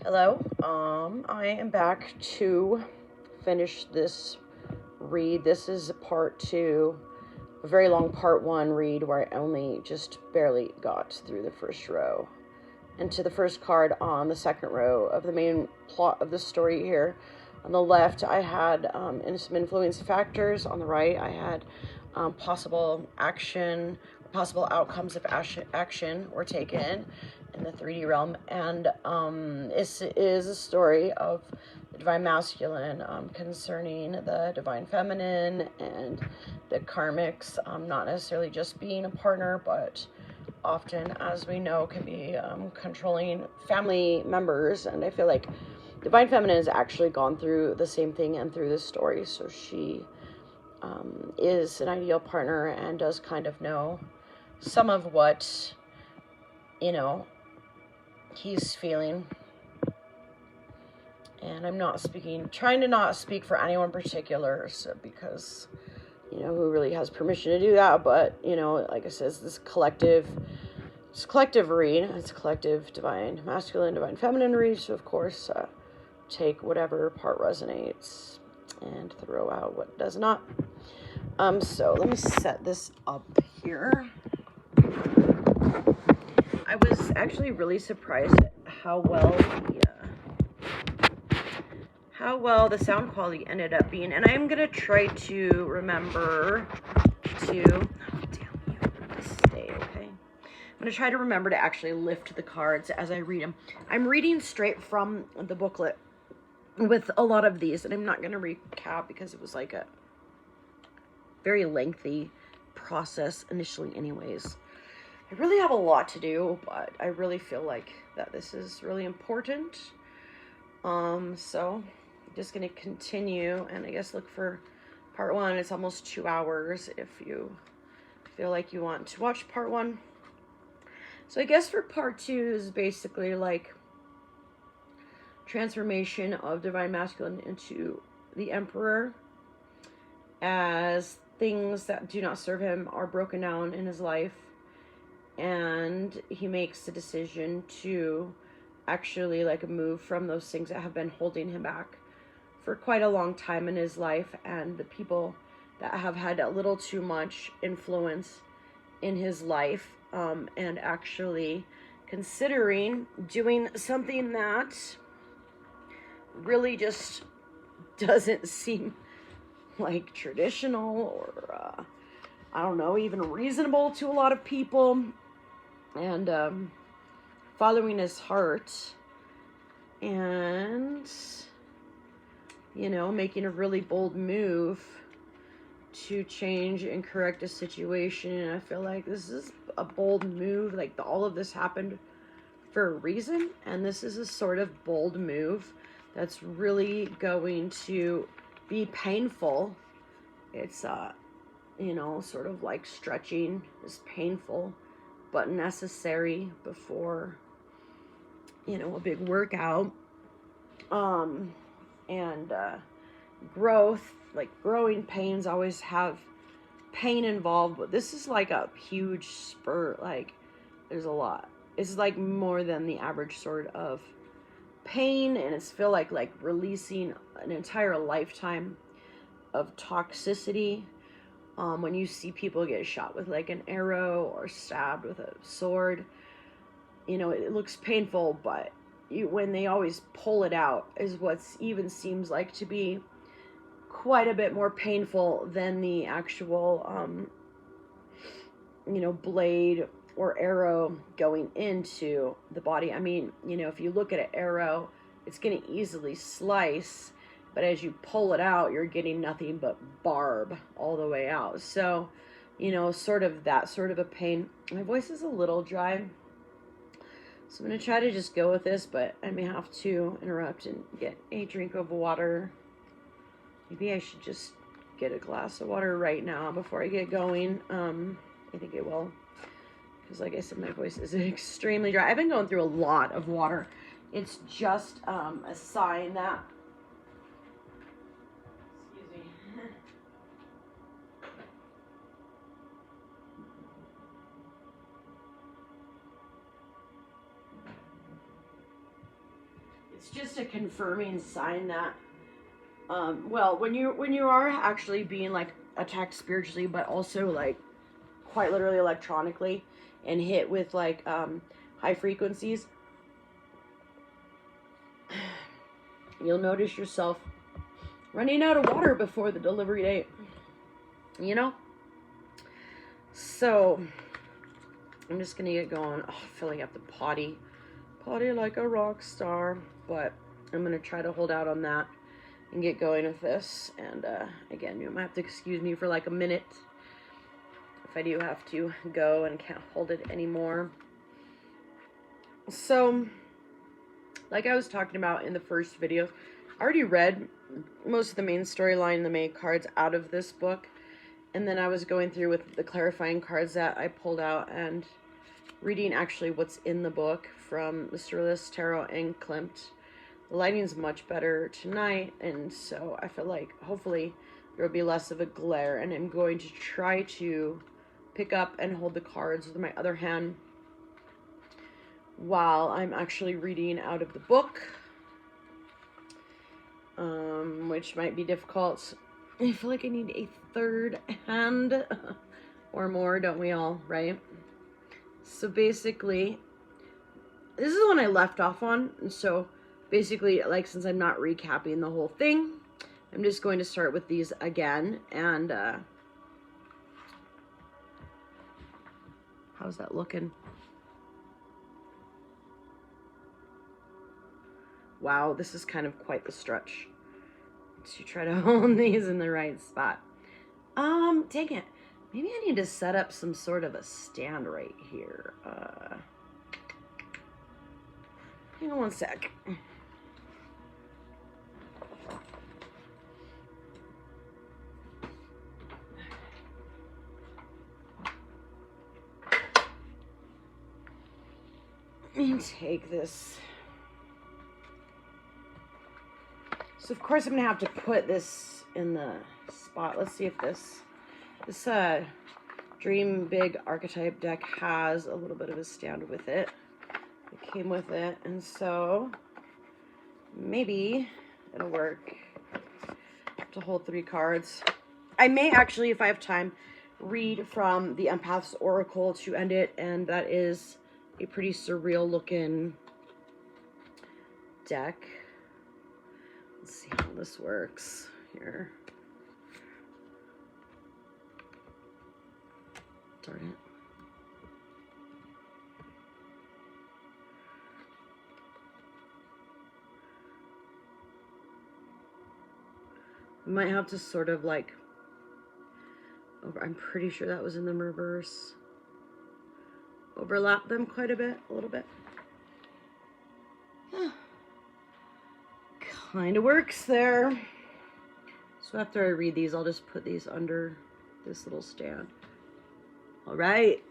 Hello. I am back to finish this read. This is part two, a very long part one read where I only just barely got through the first row. And to the first card on the second row of the main plot of the story here. On the left, I had some influence factors. On the right, I had possible action, possible outcomes of action were taken in the 3D realm. And this is a story of the divine masculine concerning the divine feminine and the karmics, not necessarily just being a partner, but often, as we know, can be controlling family members. And I feel like divine feminine has actually gone through the same thing and through this story. So she is an ideal partner and does kind of know some of what, he's feeling. And I'm not trying to not speak for anyone in particular, so because, who really has permission to do that. But, like I said, this collective read. It's a collective divine masculine, divine feminine read. So, of course, take whatever part resonates and throw out what does not. So let me set this up here. I was actually really surprised at how well the sound quality ended up being, and I'm gonna try to remember to stay okay. I'm gonna try to remember to actually lift the cards as I read them. I'm reading straight from the booklet with a lot of these, and I'm not gonna recap because it was like a very lengthy process initially anyways. I really have a lot to do, but I really feel like that this is really important. So I'm just gonna continue and I guess look for part one. It's almost 2 hours if you feel like you want to watch part one. So I guess for part two is basically like transformation of divine masculine into the emperor, as things that do not serve him are broken down in his life, and he makes the decision to actually move from those things that have been holding him back for quite a long time in his life, and the people that have had a little too much influence in his life, and actually considering doing something that really just doesn't seem like traditional or I don't know, even reasonable to a lot of people, and following his heart and making a really bold move to change and correct a situation. And I feel like this is a bold move. Like all of this happened for a reason, and this is a sort of bold move that's really going to be painful. It's sort of like stretching is painful but necessary before a big workout. And growth, like growing pains always have pain involved, but this is like a huge spurt. Like there's a lot. It's like more than the average sort of pain, and it's feel like releasing an entire lifetime of toxicity. When you see people get shot with like an arrow or stabbed with a sword, it looks painful, but when they always pull it out is what even seems like to be quite a bit more painful than the actual blade or arrow going into the body. I mean, if you look at an arrow, it's going to easily slice, but as you pull it out, you're getting nothing but barb all the way out. So, sort of that sort of a pain. My voice is a little dry, so I'm going to try to just go with this, but I may have to interrupt and get a drink of water. Maybe I should just get a glass of water right now before I get going. I think I will, because like I said, my voice is extremely dry. I've been going through a lot of water. It's just a sign that, excuse me, it's just a confirming sign that, well, when you are actually being like attacked spiritually, but also like quite literally electronically, and hit with like high frequencies, you'll notice yourself running out of water before the delivery date, you know? So I'm just gonna get going. Oh, I feel like I have to potty like a rock star, but I'm gonna try to hold out on that and get going with this. And again, you might have to excuse me for like a minute if I do have to go and can't hold it anymore. So, like I was talking about in the first video, I already read most of the main storyline, the main cards out of this book, and then I was going through with the clarifying cards that I pulled out and reading actually what's in the book from Mr. List Tarot and Klimt. The lighting's much better tonight, and so I feel like hopefully there will be less of a glare, and I'm going to try to pick up and hold the cards with my other hand while I'm actually reading out of the book, which might be difficult. I feel like I need a third hand or more, don't we all, right? So basically, this is the one I left off on, and so basically, like, since I'm not recapping the whole thing, I'm just going to start with these again, and how's that looking? Wow, this is kind of quite the stretch to try to hold these in the right spot. Dang it. Maybe I need to set up some sort of a stand right here. Hang on one sec. Let me take this. So of course I'm gonna have to put this in the spot. Let's see if this Dream Big Archetype deck has a little bit of a stand with it. It came with it, and so maybe it'll work to hold 3 cards. I may actually, if I have time, read from the Empath's Oracle to end it, and that is a pretty surreal looking deck. Let's see how this works here. Darn it. I might have to sort of like I'm pretty sure that was in the reverse. Overlap them quite a little bit. Kind of works there. So after I read these, I'll just put these under this little stand. All right.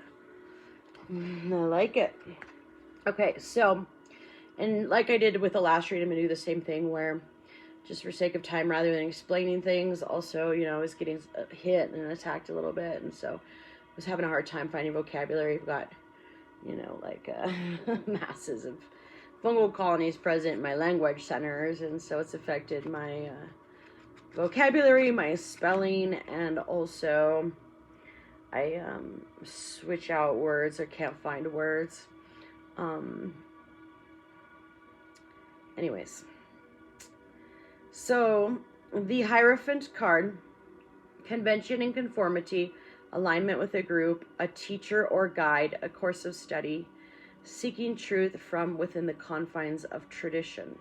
I like it. Okay, so, and like I did with the last read, I'm going to do the same thing where, just for sake of time, rather than explaining things, also, you know, I was getting hit and attacked a little bit, and so I was having a hard time finding vocabulary. I've got, you know, like masses of fungal colonies present in my language centers, and so it's affected my vocabulary, my spelling, and also I switch out words or can't find words. Anyways, so the Hierophant card, convention and conformity, alignment with a group, a teacher or guide, a course of study, seeking truth from within the confines of tradition.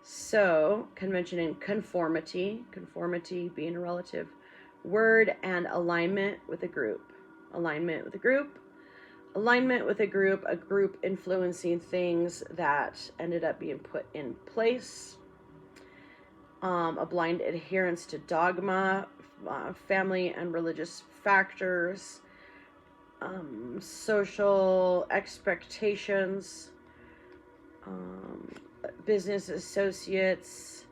So, convention and conformity being a relative word, and alignment with a group. Alignment with a group. Alignment with a group influencing things that ended up being put in place. A blind adherence to dogma, family and religious factors, social expectations, business associates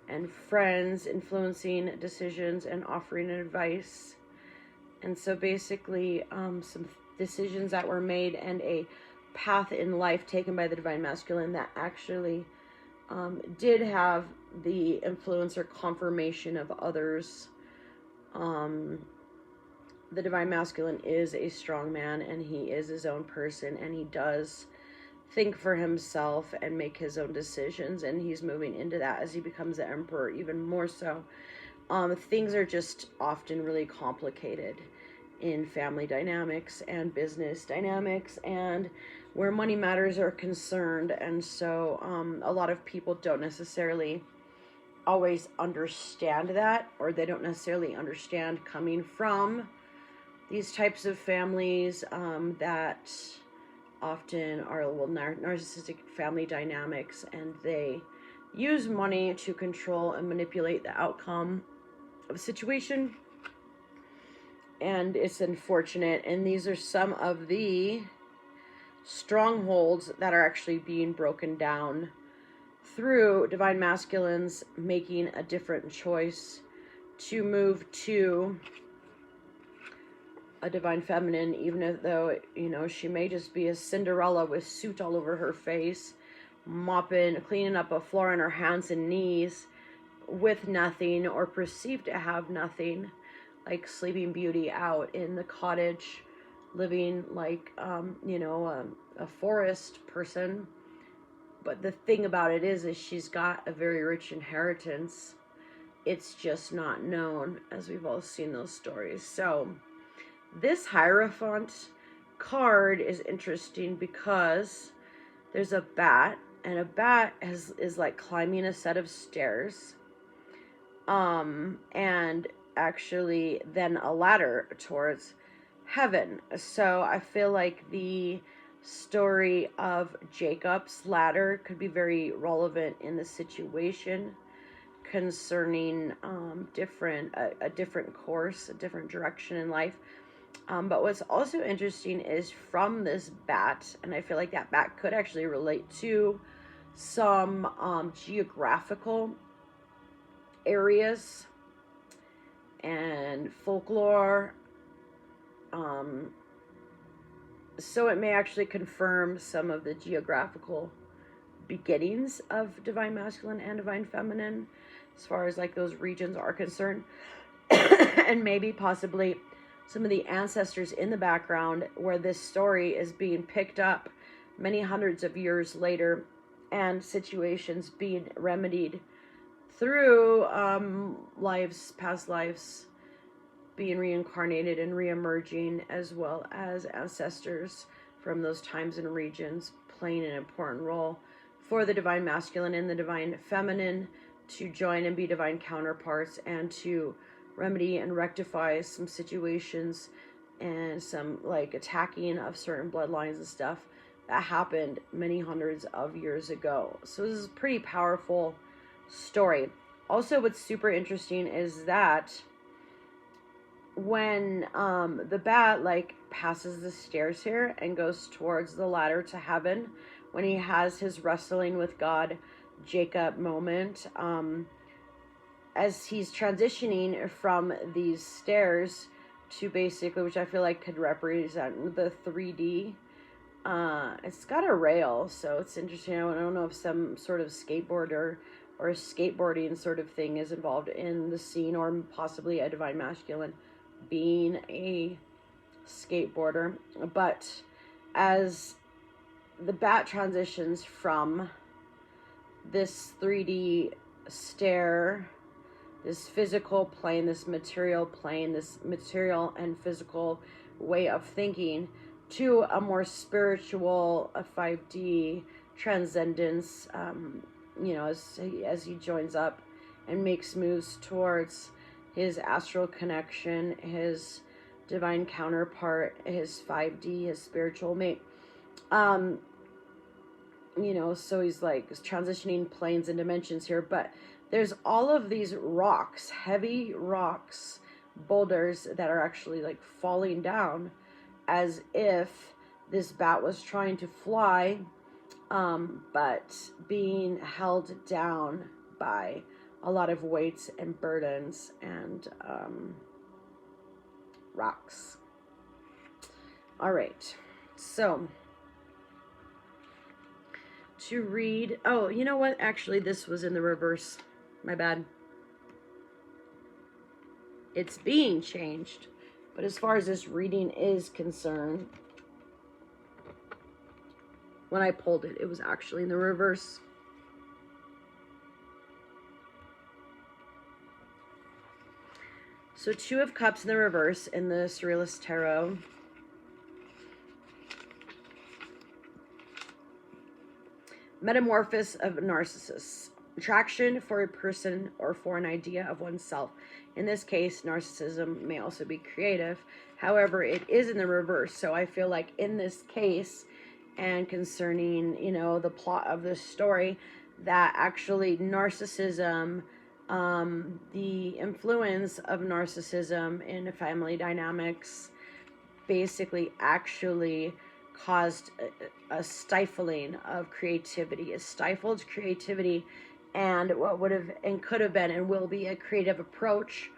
and friends influencing decisions and offering advice. And so basically some decisions that were made and a path in life taken by the divine masculine that actually did have the influence or confirmation of others. The divine masculine is a strong man, and he is his own person, and he does think for himself and make his own decisions, and he's moving into that as he becomes the emperor even more so. Things are just often really complicated in family dynamics and business dynamics and where money matters are concerned, and so a lot of people don't necessarily always understand that, or they don't necessarily understand coming from these types of families that often are narcissistic family dynamics, and they use money to control and manipulate the outcome of a situation. And it's unfortunate, and these are some of the strongholds that are actually being broken down through divine masculines making a different choice to move to a divine feminine, even though, you know, she may just be a Cinderella with soot all over her face, mopping, cleaning up a floor on her hands and knees with nothing, or perceived to have nothing, like Sleeping Beauty out in the cottage, living like, you know, a forest person. But the thing about it is she's got a very rich inheritance. It's just not known, as we've all seen those stories. So this Hierophant card is interesting because there's a bat, and a bat is like climbing a set of stairs, and actually then a ladder towards heaven. So I feel like the story of Jacob's ladder could be very relevant in the situation concerning a different course, a different direction in life. But what's also interesting is from this bat, and I feel like that bat could actually relate to some geographical areas and folklore. So it may actually confirm some of the geographical beginnings of divine masculine and divine feminine, as far as like those regions are concerned. And maybe possibly some of the ancestors in the background where this story is being picked up many hundreds of years later, and situations being remedied through past lives being reincarnated and reemerging, as well as ancestors from those times and regions playing an important role for the divine masculine and the divine feminine to join and be divine counterparts, and to remedy and rectify some situations and some like attacking of certain bloodlines and stuff that happened many hundreds of years ago. So this is a pretty powerful story. Also, what's super interesting is that when the bat like passes the stairs here and goes towards the ladder to heaven, when he has his wrestling with God Jacob moment, as he's transitioning from these stairs to basically, which I feel like could represent the 3D, it's got a rail, so it's interesting. I don't know if some sort of skateboarder or a skateboarding sort of thing is involved in the scene, or possibly a divine masculine being a skateboarder. But as the bat transitions from this 3D stair, this physical plane, this material plane, this material and physical way of thinking, to a more spiritual, a 5D transcendence, you know, as he joins up and makes moves towards his astral connection, his divine counterpart, his 5D, his spiritual mate. You know, so he's like transitioning planes and dimensions here, but there's all of these rocks, heavy rocks, boulders that are actually like falling down, as if this bat was trying to fly, but being held down by a lot of weights and burdens and rocks. All right, so to read. Oh, you know what? Actually, this was in the reverse. My bad. It's being changed. But as far as this reading is concerned, when I pulled it, it was actually in the reverse. So Two of Cups in the reverse in the Surrealist Tarot. Metamorphosis of narcissists. Attraction for a person or for an idea of oneself. In this case, narcissism may also be creative. However, it is in the reverse. So I feel like in this case, and concerning, you know, the plot of this story, that actually narcissism, the influence of narcissism in family dynamics basically actually caused a stifling of creativity, a stifled creativity, and what would have and could have been and will be a creative approach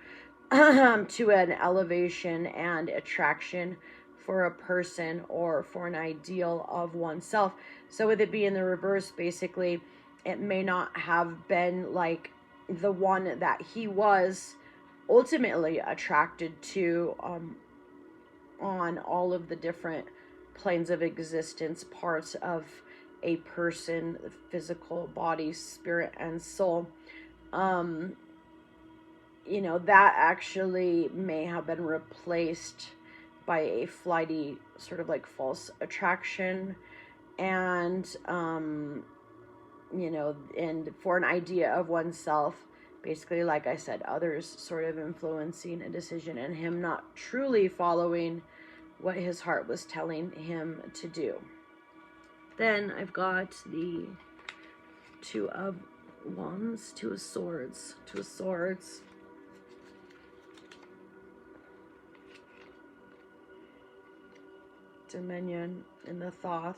to an elevation and attraction for a person or for an ideal of oneself. So with it being the reverse, basically, it may not have been like the one that he was ultimately attracted to on all of the different planes of existence, parts of a person, physical, body, spirit, and soul. You know, that actually may have been replaced by a flighty sort of like false attraction, and you know, and for an idea of oneself, basically, like I said, others sort of influencing a decision and him not truly following what his heart was telling him to do. Then I've got the Two of Wands, Two of Swords, Two of Swords. Dominion in the Thoth.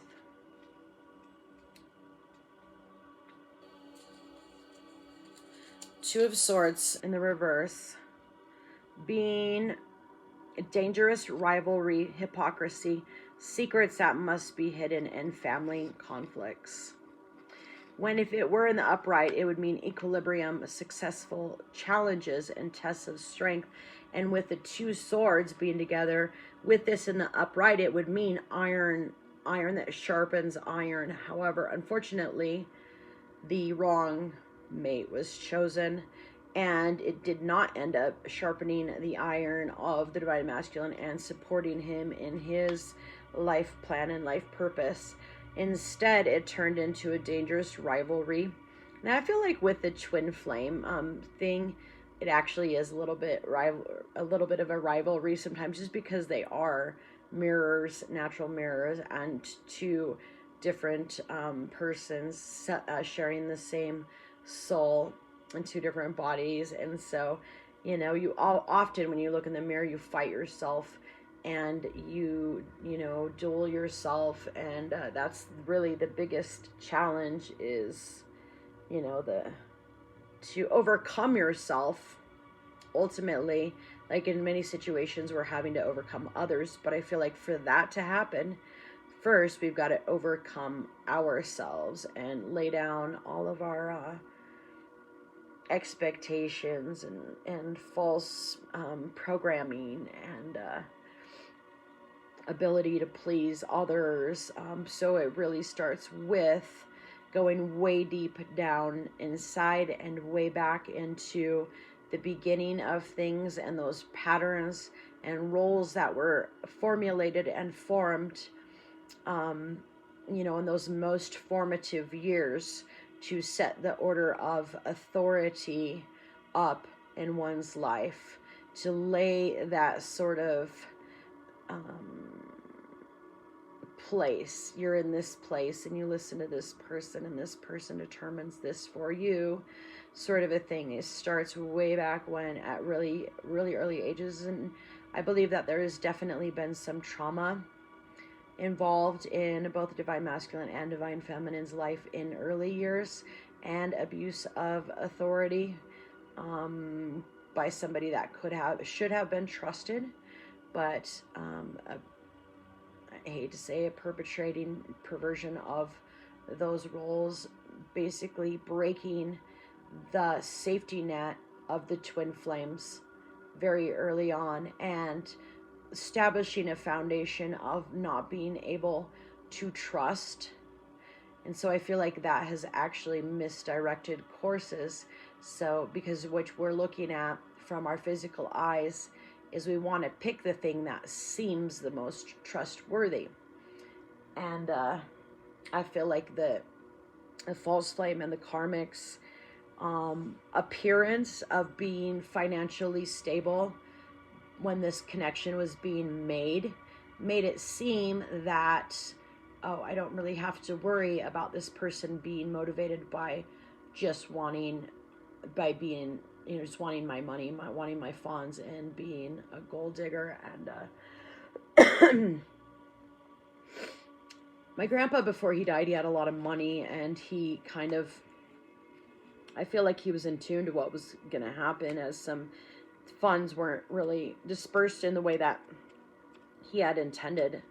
Two of Swords in the reverse. Being a dangerous rivalry, hypocrisy, secrets that must be hidden, and family conflicts. When if it were in the upright, it would mean equilibrium, successful challenges, and tests of strength. And with the two swords being together, with this in the upright, it would mean iron that sharpens iron. However, unfortunately, the wrong mate was chosen, and it did not end up sharpening the iron of the divine masculine and supporting him in his life plan and life purpose. Instead, it turned into a dangerous rivalry. Now, I feel like with the twin flame thing, it actually is a little bit of a rivalry sometimes, just because they are mirrors, natural mirrors, and two different persons sharing the same soul in two different bodies. And so, you know, you all often when you look in the mirror, you fight yourself, and you know, duel yourself, and that's really the biggest challenge, is, you know, to overcome yourself. Ultimately, like in many situations, we're having to overcome others, but I feel like for that to happen, first we've got to overcome ourselves and lay down all of our expectations and false programming and ability to please others. So it really starts with going way deep down inside and way back into the beginning of things and those patterns and roles that were formulated and formed, you know, in those most formative years, to set the order of authority up in one's life, to lay that sort of place. You're in this place and you listen to this person, and this person determines this for you, sort of a thing. It starts way back when, at really, really early ages. And I believe that there has definitely been some trauma involved in both divine masculine and divine feminine's life in early years, and abuse of authority by somebody that should have been trusted, but I hate to say it, perpetrating perversion of those roles, basically breaking the safety net of the twin flames very early on, and establishing a foundation of not being able to trust. And so I feel like that has actually misdirected courses. So, because what we're looking at from our physical eyes is we want to pick the thing that seems the most trustworthy. And I feel like the false flame and the karmic's appearance of being financially stable when this connection was being made it seem that, oh, I don't really have to worry about this person being motivated by just wanting, by being, you know, just wanting my money, wanting my funds, and being a gold digger. And my grandpa, before he died, he had a lot of money, and he kind of, I feel like he was in tune to what was going to happen, as some funds weren't really dispersed in the way that he had intended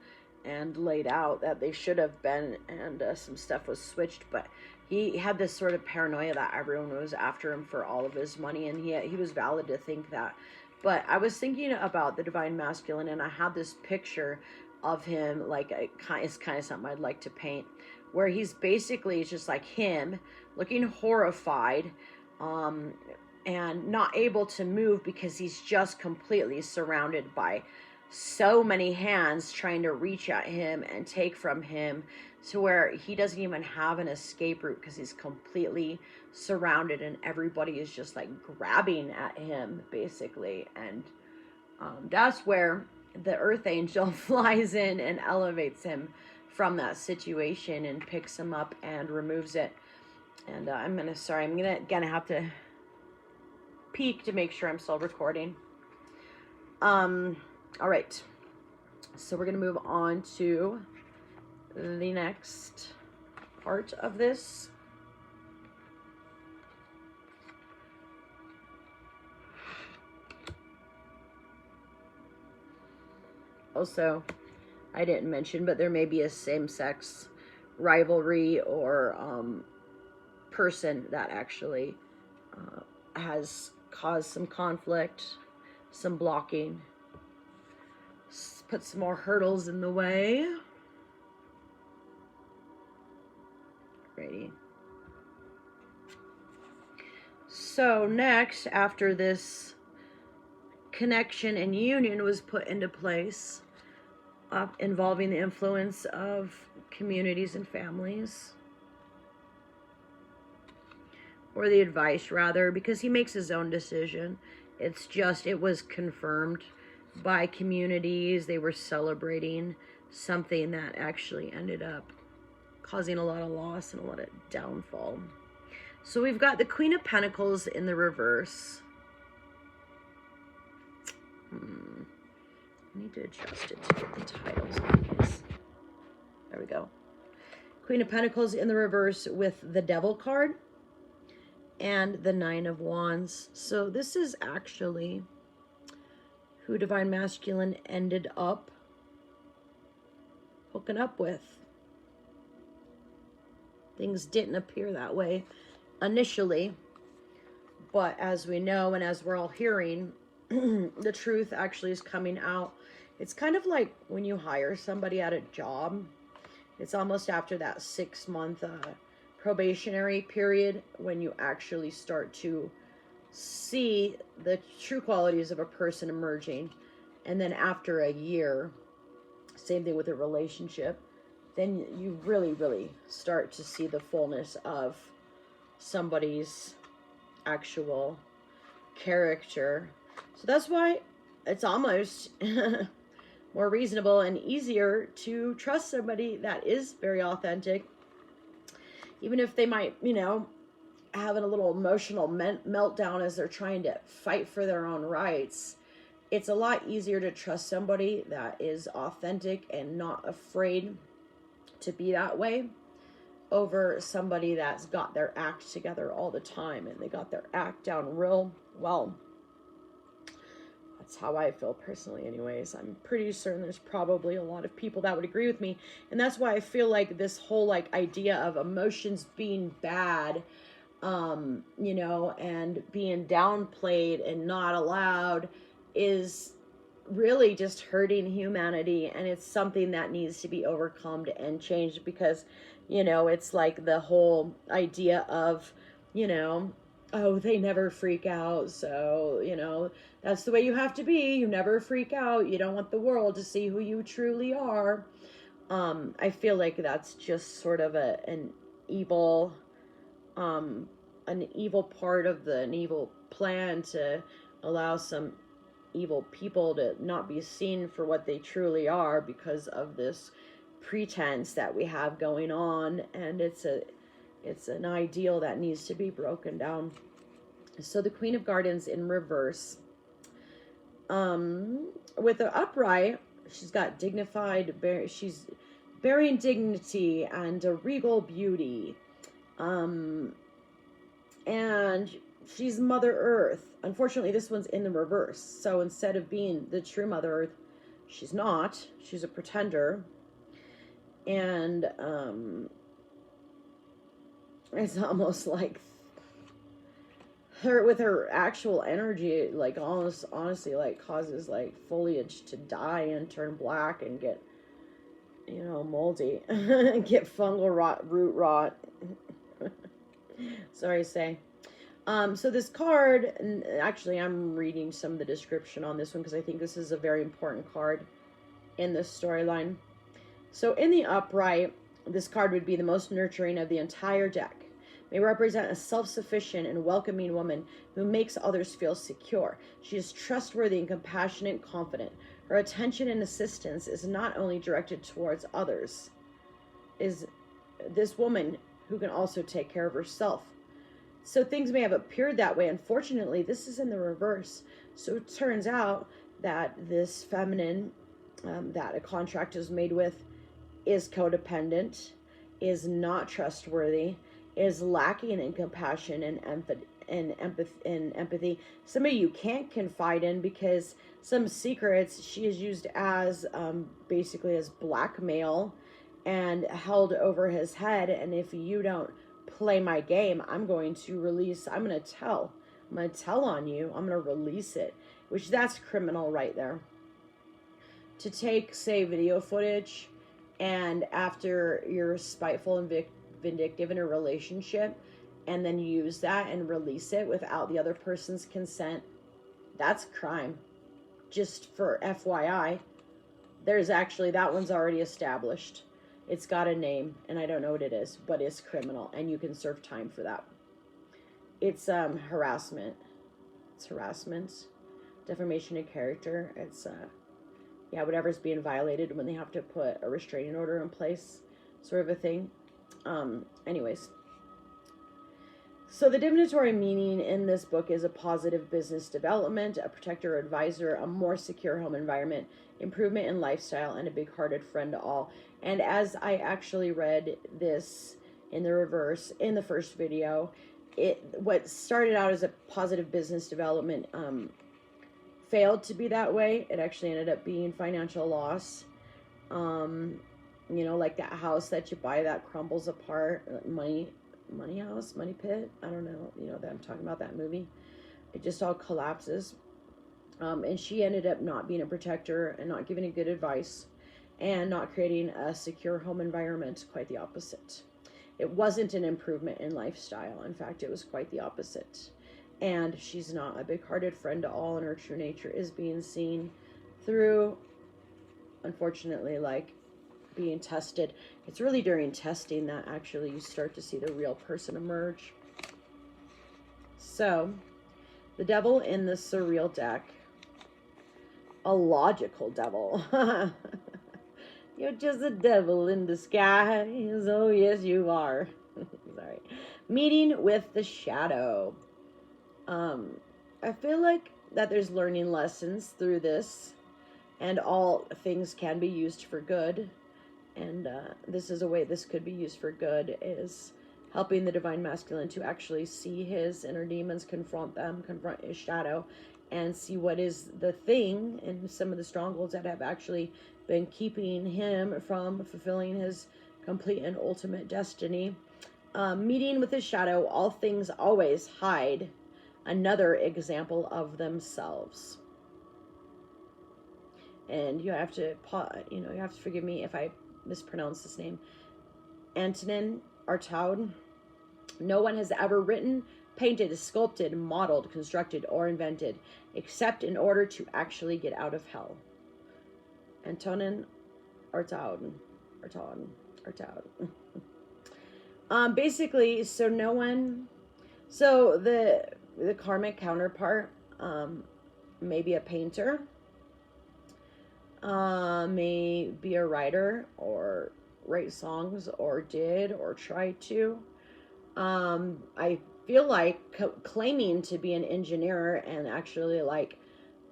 and laid out that they should have been, and some stuff was switched. But he had this sort of paranoia that everyone was after him for all of his money, and he was valid to think that. But I was thinking about the divine masculine, and I had this picture of him, like, it's kind of something I'd like to paint, where he's basically just like him, looking horrified, and not able to move because he's just completely surrounded by so many hands trying to reach at him and take from him, to where he doesn't even have an escape route because he's completely surrounded, and everybody is just like grabbing at him basically. And that's where the earth angel flies in and elevates him from that situation and picks him up and removes it. And I'm gonna have to peek to make sure I'm still recording. All right, so we're gonna move on to the next part of this. Also, I didn't mention, but there may be a same-sex rivalry or person that actually has caused some conflict, some blocking, put some more hurdles in the way. Alrighty. So next, after this connection and union was put into place, involving the influence of communities and families, or the advice rather, because he makes his own decision. It was confirmed by communities. They were celebrating something that actually ended up causing a lot of loss and a lot of downfall. So we've got the Queen of Pentacles in the reverse. I need to adjust it to get the titles on these. There we go. Queen of Pentacles in the reverse with the Devil card and the Nine of Wands. So this is actually who Divine Masculine ended up hooking up with. Things didn't appear that way initially, but as we know, and as we're all hearing, the truth actually is coming out. It's kind of like when you hire somebody at a job. It's almost after that 6-month probationary period when you actually start to see the true qualities of a person emerging. And then after a year, same thing with a relationship, then you really, really start to see the fullness of somebody's actual character. So that's why it's almost more reasonable and easier to trust somebody that is very authentic, even if they might, having a little emotional meltdown as they're trying to fight for their own rights. It's a lot easier to trust somebody that is authentic and not afraid to be that way, over somebody that's got their act together all the time and they got their act down real well. That's how I feel personally anyways. I'm pretty certain there's probably a lot of people that would agree with me. And that's why I feel like this whole like idea of emotions being bad, you know, and being downplayed and not allowed is really just hurting humanity. And it's something that needs to be overcome and changed, because, you know, it's like the whole idea of, you know, oh, they never freak out, so, you know, that's the way you have to be. You never freak out. You don't want the world to see who you truly are. I feel like that's just sort of an evil part of an evil plan to allow some evil people to not be seen for what they truly are because of this pretense that we have going on. And it's an ideal that needs to be broken down. So the Queen of Gardens in reverse, with the upright, she's got dignified, she's bearing dignity and a regal beauty, and she's Mother Earth. Unfortunately, this one's in the reverse. So instead of being the true Mother Earth, she's not. She's a pretender. And it's almost like her, with her actual energy, like honestly, like causes like foliage to die and turn black and get, you know, moldy, get fungal rot, root rot. Sorry to say. So this card, and actually I'm reading some of the description on this one because I think this is a very important card in this storyline. So in the upright, this card would be the most nurturing of the entire deck. May represent a self-sufficient and welcoming woman who makes others feel secure. She is trustworthy and compassionate and confident. Her attention and assistance is not only directed towards others, is this woman who can also take care of herself. So things may have appeared that way. Unfortunately, this is in the reverse. So it turns out that this feminine that a contract is made with is codependent, is not trustworthy, is lacking in compassion and empathy. Somebody you can't confide in, because some secrets she is used as basically as blackmail and held over his head. And if you don't play my game, I'm going to tell on you. I'm going to release it, which that's criminal right there. To take, say, video footage, and after you're spiteful and vindictive in a relationship, and then use that and release it without the other person's consent, that's crime. Just for FYI, that one's already established. It's got a name, and I don't know what it is, but it's criminal, and you can serve time for that. It's harassment. It's harassment, defamation of character. It's whatever's being violated when they have to put a restraining order in place, sort of a thing. Anyways. So the divinatory meaning in this book is a positive business development, a protector or advisor, a more secure home environment, improvement in lifestyle, and a big-hearted friend to all. And as I actually read this in the reverse in the first video, what started out as a positive business development failed to be that way. It actually ended up being financial loss. You know, like that house that you buy that crumbles apart, money house, money pit. I don't know, you know, that I'm talking about, that movie. It just all collapses. And she ended up not being a protector and not giving a good advice and not creating a secure home environment. Quite the opposite. It wasn't an improvement in lifestyle. In fact, it was quite the opposite. And she's not a big-hearted friend to all, and her true nature is being seen through, unfortunately, like being tested. It's really during testing that actually you start to see the real person emerge. So, the devil in the surreal deck, a logical devil. You're just a devil in disguise. Oh, yes, you are. Sorry. Meeting with the shadow. I feel like that there's learning lessons through this, and all things can be used for good. And this is a way this could be used for good, is helping the divine masculine to actually see his inner demons, confront them, confront his shadow, and see what is the thing and some of the strongholds that have actually been keeping him from fulfilling his complete and ultimate destiny. Meeting with his shadow, all things always hide another example of themselves. And you have to, you have to forgive me if I mispronounce this name. Antonin Artaud. No one has ever written, painted, sculpted, modeled, constructed, or invented, except in order to actually get out of hell. Antonin Artaud. Basically, so no one, so the karmic counterpart, maybe a painter, may be a writer, or write songs, or did, or tried to. I feel like claiming to be an engineer and actually like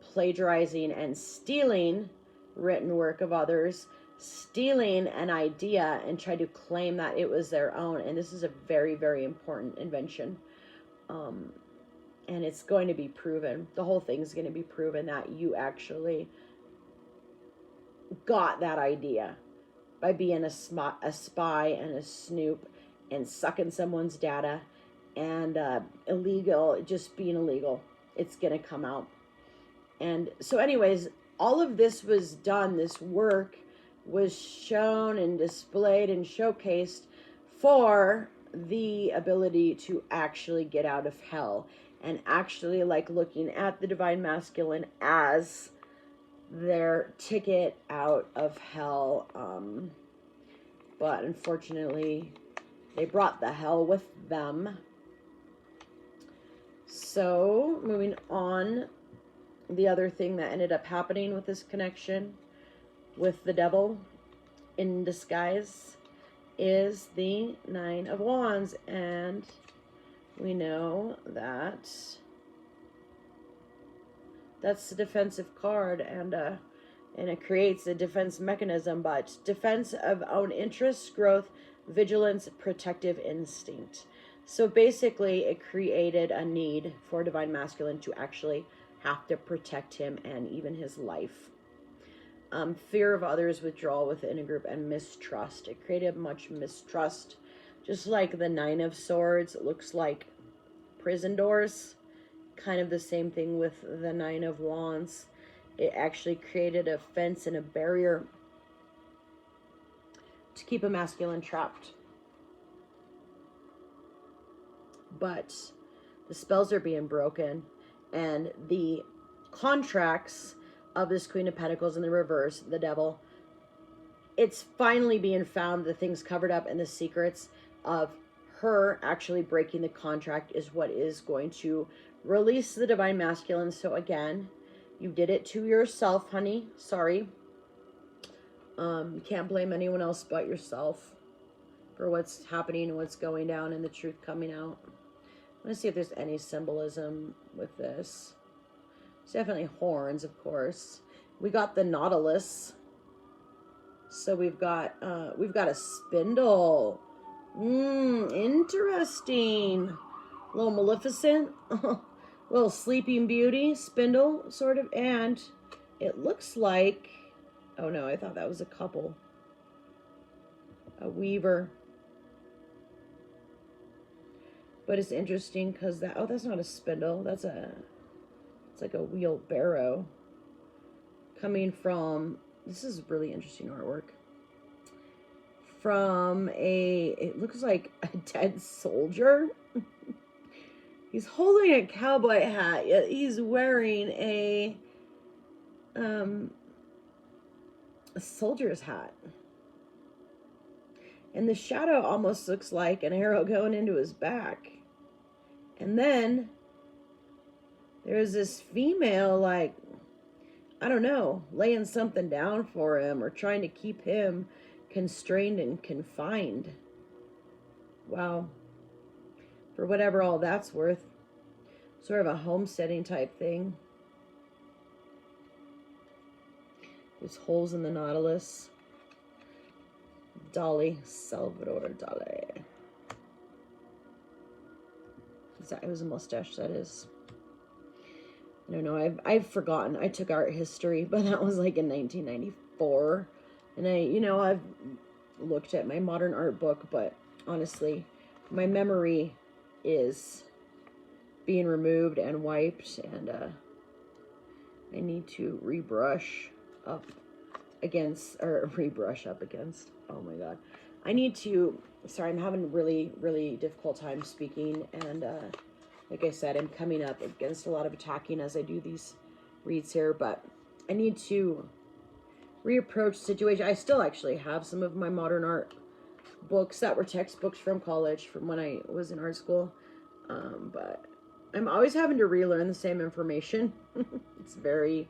plagiarizing and stealing written work of others, stealing an idea and try to claim that it was their own. And this is a very, very important invention. And it's going to be proven. The whole thing is going to be proven that you actually got that idea by being a spy and a snoop and sucking someone's data and illegal, just being illegal. It's going to come out. And so anyways, all of this was done. This work was shown and displayed and showcased for the ability to actually get out of hell, and actually like looking at the divine masculine as their ticket out of hell. But unfortunately, they brought the hell with them. So moving on, the other thing that ended up happening with this connection with the devil in disguise is the Nine of Wands. And we know that that's the defensive card, and it creates a defense mechanism, but defense of own interests, growth, vigilance, protective instinct. So basically it created a need for divine masculine to actually have to protect him and even his life. Fear of others, withdrawal within a group, and mistrust. It created much mistrust. Just like the Nine of Swords, it looks like prison doors. Kind of the same thing with the Nine of Wands. It actually created a fence and a barrier to keep a masculine trapped. But the spells are being broken, and the contracts of this Queen of Pentacles in the reverse, the devil, it's finally being found. The things covered up and the secrets of her actually breaking the contract is what is going to release the divine masculine. So again, you did it to yourself, honey. Sorry. You can't blame anyone else but yourself for what's happening and what's going down and the truth coming out. I'm going to see if there's any symbolism with this. It's definitely horns, of course. We got the Nautilus. So we've got a spindle. Interesting. A little Maleficent. Little Sleeping Beauty spindle, sort of. And it looks like, oh no, I thought that was a couple. A weaver. But it's interesting because that, oh, that's not a spindle. It's like a wheelbarrow. Coming from, this is really interesting artwork. From it looks like a dead soldier. He's holding a cowboy hat, yet he's wearing a soldier's hat. And the shadow almost looks like an arrow going into his back. And then there's this female, like, I don't know, laying something down for him or trying to keep him constrained and confined. Wow. For whatever all that's worth. Sort of a homesteading type thing. There's holes in the Nautilus. Dali, Salvador Dali. It was a mustache, that is. I don't know. I've forgotten. I took art history, but that was like in 1994. And I've looked at my modern art book, but honestly, my memory is being removed and wiped, and I need to rebrush up against, oh my god. I need to, sorry, I'm having really, really difficult time speaking, and like I said, I'm coming up against a lot of attacking as I do these reads here, but I need to reapproach the situation. I still actually have some of my modern art books that were textbooks from college, from when I was in art school, but I'm always having to relearn the same information. It's very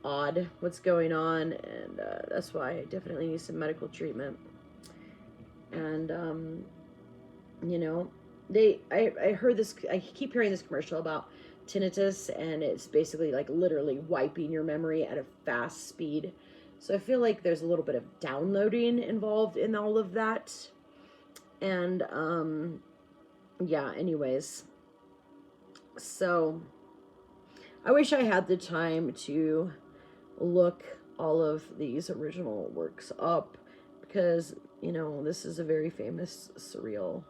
odd what's going on, and that's why I definitely need some medical treatment. And I heard this, I keep hearing this commercial about tinnitus, and it's basically like literally wiping your memory at a fast speed. So I feel like there's a little bit of downloading involved in all of that. And yeah, anyways, so I wish I had the time to look all of these original works up, because this is a very famous surreal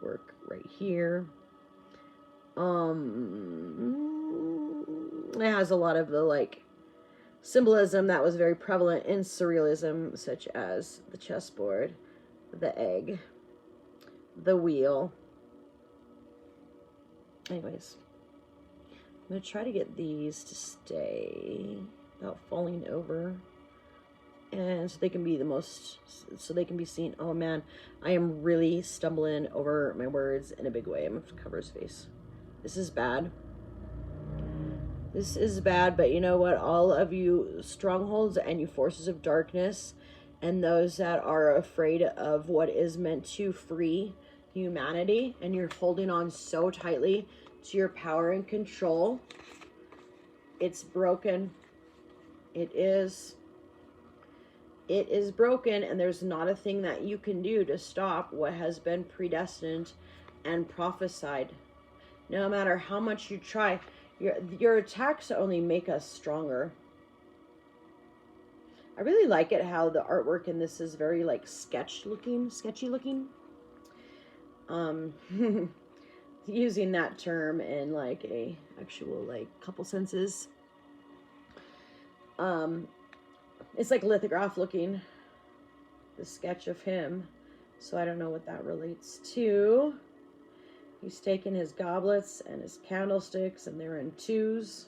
work right here. It has a lot of the like symbolism that was very prevalent in surrealism, such as the chessboard, the egg, the wheel. Anyways, I'm going to try to get these to stay without falling over, and so they can be seen. Oh man, I am really stumbling over my words in a big way. I'm going to cover his face. This is bad. This is bad, but you know what? All of you strongholds and you forces of darkness, and those that are afraid of what is meant to free humanity, and you're holding on so tightly to your power and control, it's broken. It is broken, and there's not a thing that you can do to stop what has been predestined and prophesied. No matter how much you try, your attacks only make us stronger. I really like it how the artwork in this is very like sketchy looking. Using that term in like a actual like couple senses. It's like lithograph looking, the sketch of him. So I don't know what that relates to. He's taking his goblets and his candlesticks, and they're in twos,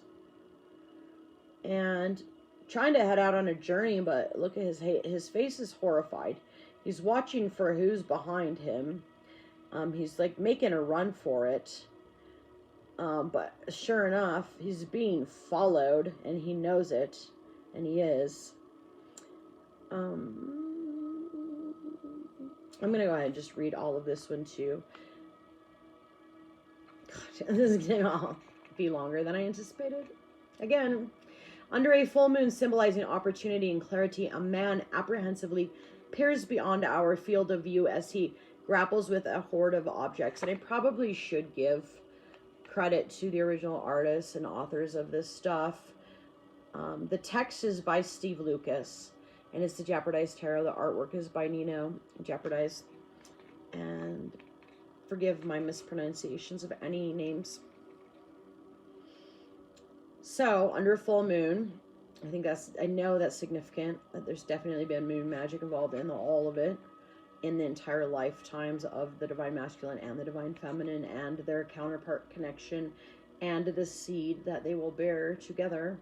and trying to head out on a journey, but look at his face is horrified. He's watching for who's behind him. He's like making a run for it. But sure enough, he's being followed, and he knows it, and he is. I'm going to go ahead and just read all of this one too. God, this is going to be longer than I anticipated. Again, under a full moon symbolizing opportunity and clarity, a man apprehensively peers beyond our field of view as he grapples with a horde of objects. And I probably should give credit to the original artists and authors of this stuff. The text is by Steve Lucas, and it's the Jeopardized Tarot. The artwork is by Nino Jeopardize. And forgive my mispronunciations of any names. So, under full moon, I know that's significant, that there's definitely been moon magic involved in all of it, in the entire lifetimes of the Divine Masculine and the Divine Feminine, and their counterpart connection, and the seed that they will bear together.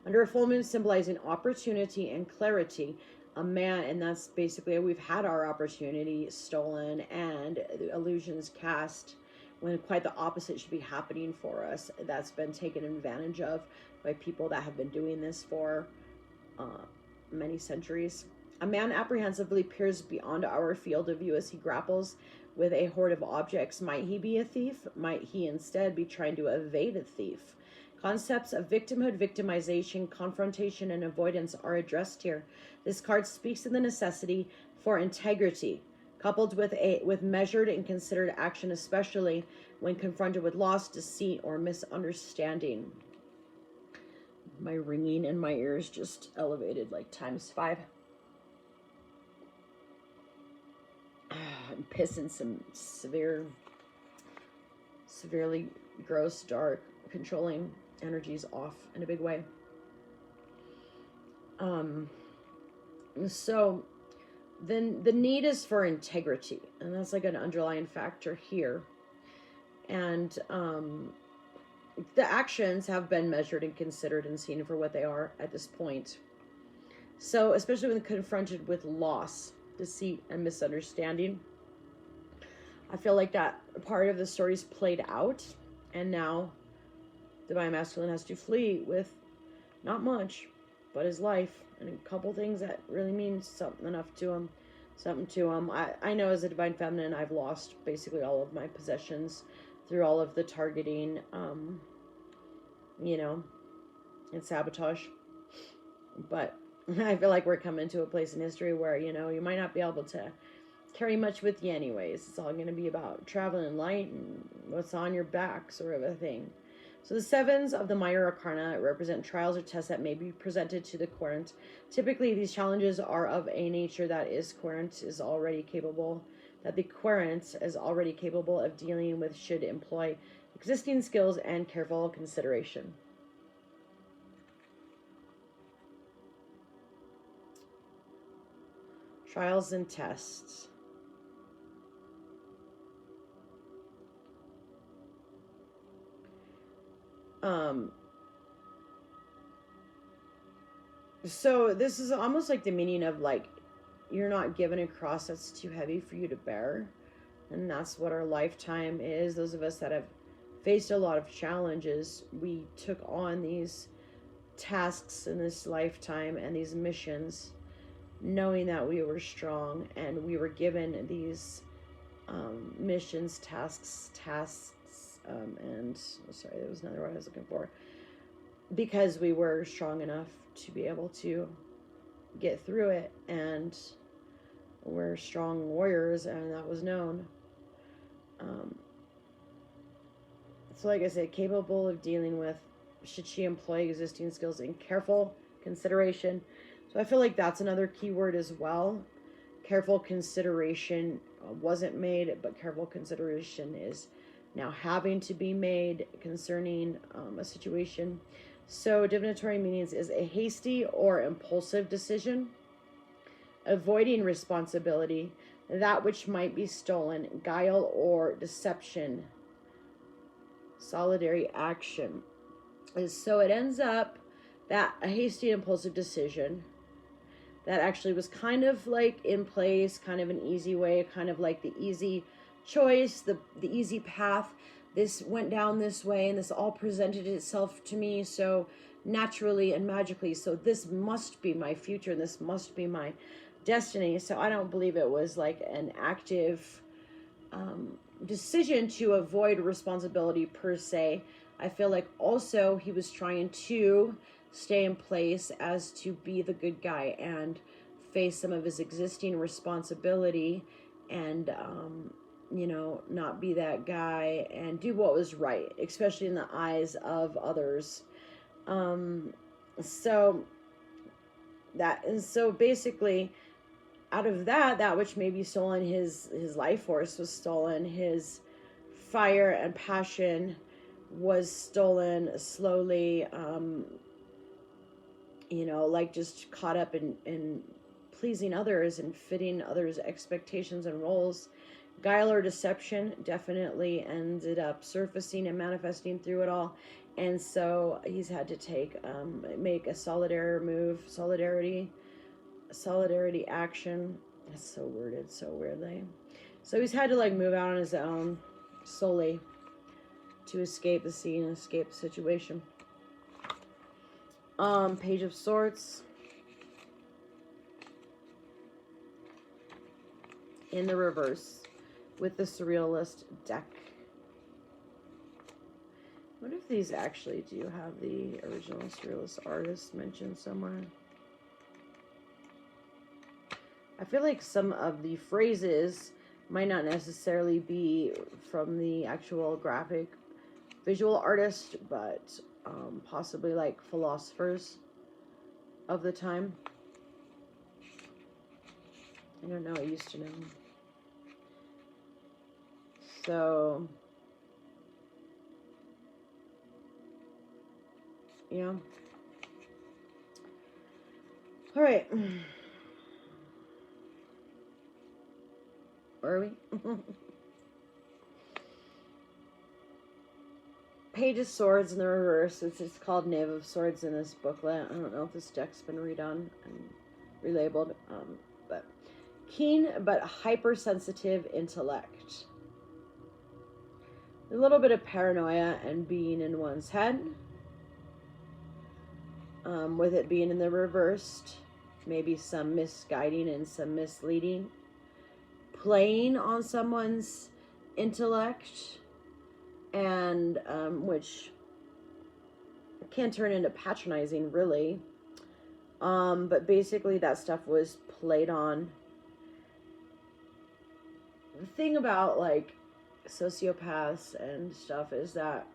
Under a full moon symbolizing opportunity and clarity, a man, and that's basically, we've had our opportunity stolen and the illusions cast when quite the opposite should be happening for us. That's been taken advantage of by people that have been doing this for many centuries. A man apprehensively peers beyond our field of view as he grapples with a horde of objects. Might he be a thief? Might he instead be trying to evade a thief? Concepts of victimhood, victimization, confrontation, and avoidance are addressed here. This card speaks to the necessity for integrity, coupled with measured and considered action, especially when confronted with loss, deceit, or misunderstanding. My ringing in my ears just elevated like ×5. I'm pissing some severely gross, dark, controlling energies off in a big way. So then the need is for integrity, and that's like an underlying factor here. And the actions have been measured and considered and seen for what they are at this point. So especially when confronted with loss, deceit, and misunderstanding, I feel like that part of the story's played out, and now the Divine Masculine has to flee with not much, but his life and a couple things that really mean something to him. I know as a Divine Feminine, I've lost basically all of my possessions through all of the targeting, and sabotage. But I feel like we're coming to a place in history where, you might not be able to carry much with you anyways. It's all going to be about traveling light and what's on your back sort of a thing. So the sevens of the Minor Arcana represent trials or tests that may be presented to the querent. Typically, these challenges are of a nature that the querent is already capable of dealing with, should employ existing skills and careful consideration. Trials and tests. So this is almost like the meaning of like, you're not given a cross that's too heavy for you to bear. And that's what our lifetime is. Those of us that have faced a lot of challenges, we took on these tasks in this lifetime and these missions, knowing that we were strong, and we were given these missions, tasks, and sorry, there was another word I was looking for, because we were strong enough to be able to get through it, and we're strong warriors, and that was known. So like I said, capable of dealing with, should she employ existing skills in careful consideration. So I feel like that's another key word as well. Careful consideration wasn't made, but careful consideration is now having to be made concerning a situation. So divinatory meanings is a hasty or impulsive decision, avoiding responsibility, that which might be stolen, guile or deception, solitary action. So it ends up that a hasty impulsive decision that actually was kind of like in place, kind of an easy way, kind of like the easy choice, the easy path. This went down this way, and this all presented itself to me so naturally and magically. So this must be my future, and this must be my destiny. So I don't believe it was like an active decision to avoid responsibility per se. I feel like also he was trying to stay in place as to be the good guy and face some of his existing responsibility, and not be that guy and do what was right, especially in the eyes of others. So basically, out of that which may be stolen, his life force was stolen, his fire and passion was stolen slowly, like just caught up in pleasing others and fitting others' expectations and roles. Guile or deception definitely ended up surfacing and manifesting through it all. And so he's had to make a solidarity action. That's so worded so weirdly. So he's had to like move out on his own solely to escape the scene and escape the situation. Page of Swords. In the reverse with the Surrealist deck. What if these actually do have the original Surrealist artist mentioned somewhere? I feel like some of the phrases might not necessarily be from the actual graphic visual artist, but possibly like philosophers of the time. I don't know, I used to know. So, yeah. All right. Where are we? Page of Swords in the reverse. It's called Knave of Swords in this booklet. I don't know if this deck's been redone and relabeled. But keen but hypersensitive intellect. A little bit of paranoia and being in one's head. With it being in the reversed, maybe some misguiding and some misleading. Playing on someone's intellect, and which can turn into patronizing, really. But basically that stuff was played on. The thing about like sociopaths and stuff is that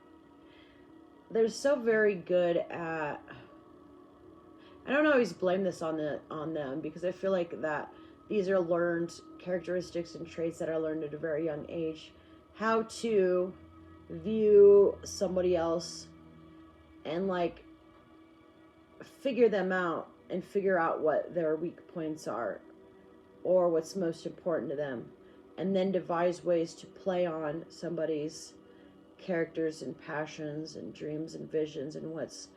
they're so very good at, I don't always blame this on them, because I feel like that these are learned characteristics and traits that are learned at a very young age. How to view somebody else and like figure them out and figure out what their weak points are or what's most important to them, and then devise ways to play on somebody's characters and passions and dreams and visions and what's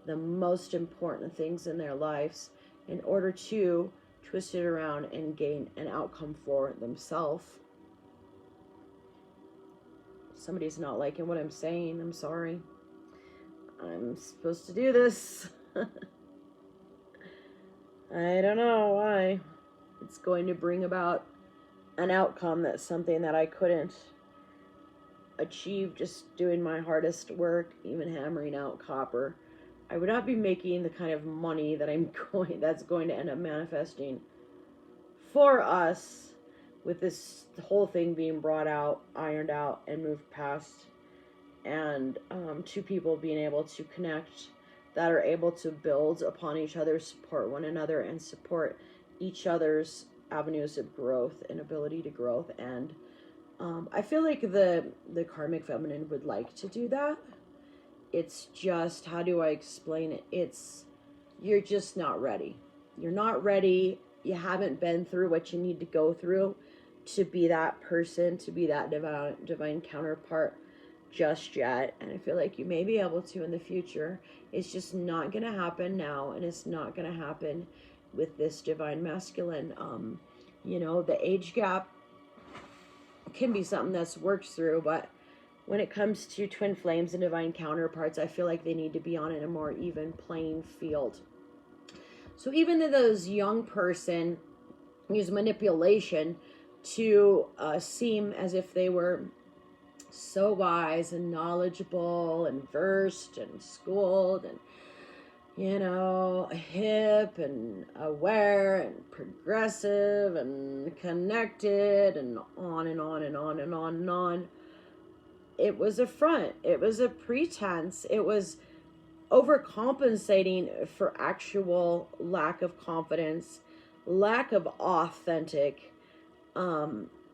the most important things in their lives in order to twist it around and gain an outcome for themselves. Somebody's not liking what I'm saying. I'm sorry. I'm supposed to do this. I don't know why. It's going to bring about an outcome that's something that I couldn't achieve just doing my hardest work, even hammering out copper. I would not be making the kind of money that that's going to end up manifesting for us with this whole thing being brought out, ironed out, and moved past, and two people being able to connect that are able to build upon each other, support one another, and support each other's avenues of growth and ability to growth. And I feel like the karmic feminine would like to do that. It's just, how do I explain it? You're just not ready. You're not ready. You haven't been through what you need to go through to be that person, to be that divine counterpart just yet. And I feel like you may be able to in the future. It's just not going to happen now, and it's not going to happen with this divine masculine. The age gap can be something that's worked through, but when it comes to twin flames and divine counterparts, I feel like they need to be on in a more even playing field. So even though those young person use manipulation to seem as if they were so wise and knowledgeable and versed and schooled and, hip and aware and progressive and connected and on and on and on and on and on. It was a front. It was a pretense. It was overcompensating for actual lack of confidence, lack of authentic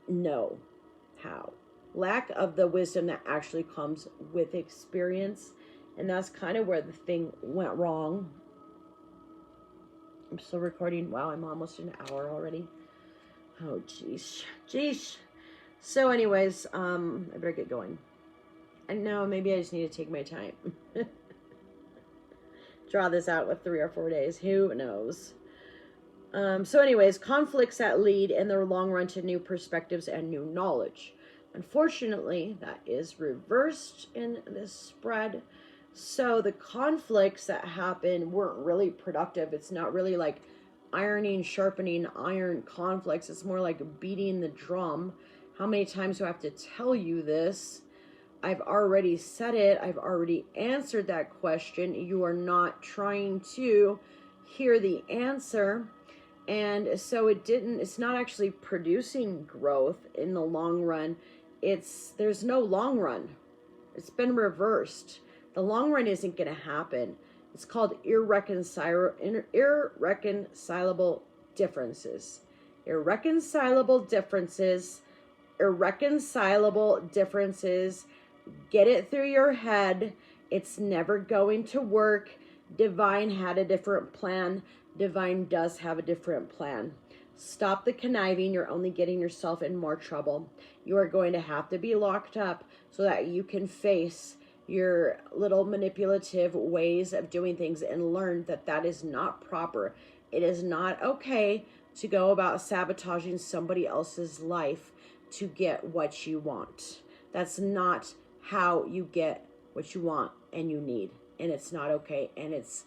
know-how, lack of the wisdom that actually comes with experience. And that's kind of where the thing went wrong. I'm still recording. Wow, I'm almost an hour already. Oh, jeez. So anyways, I better get going. And now maybe I just need to take my time. Draw this out with 3 or 4 days. Who knows? So anyways, conflicts that lead in the long run to new perspectives and new knowledge. Unfortunately, that is reversed in this spread. So the conflicts that happen weren't really productive. It's not really like ironing, sharpening iron conflicts. It's more like beating the drum. How many times do I have to tell you this? I've already said it. I've already answered that question. You are not trying to hear the answer. And so it's not actually producing growth in the long run. There's no long run. It's been reversed. The long run isn't going to happen. It's called irreconcilable differences. Irreconcilable differences. Irreconcilable differences. Get it through your head. It's never going to work. Divine had a different plan. Divine does have a different plan. Stop the conniving. You're only getting yourself in more trouble. You are going to have to be locked up so that you can face your little manipulative ways of doing things and learn that that is not proper. It is not okay to go about sabotaging somebody else's life to get what you want. That's not how you get what you want and you need. And it's not okay. And it's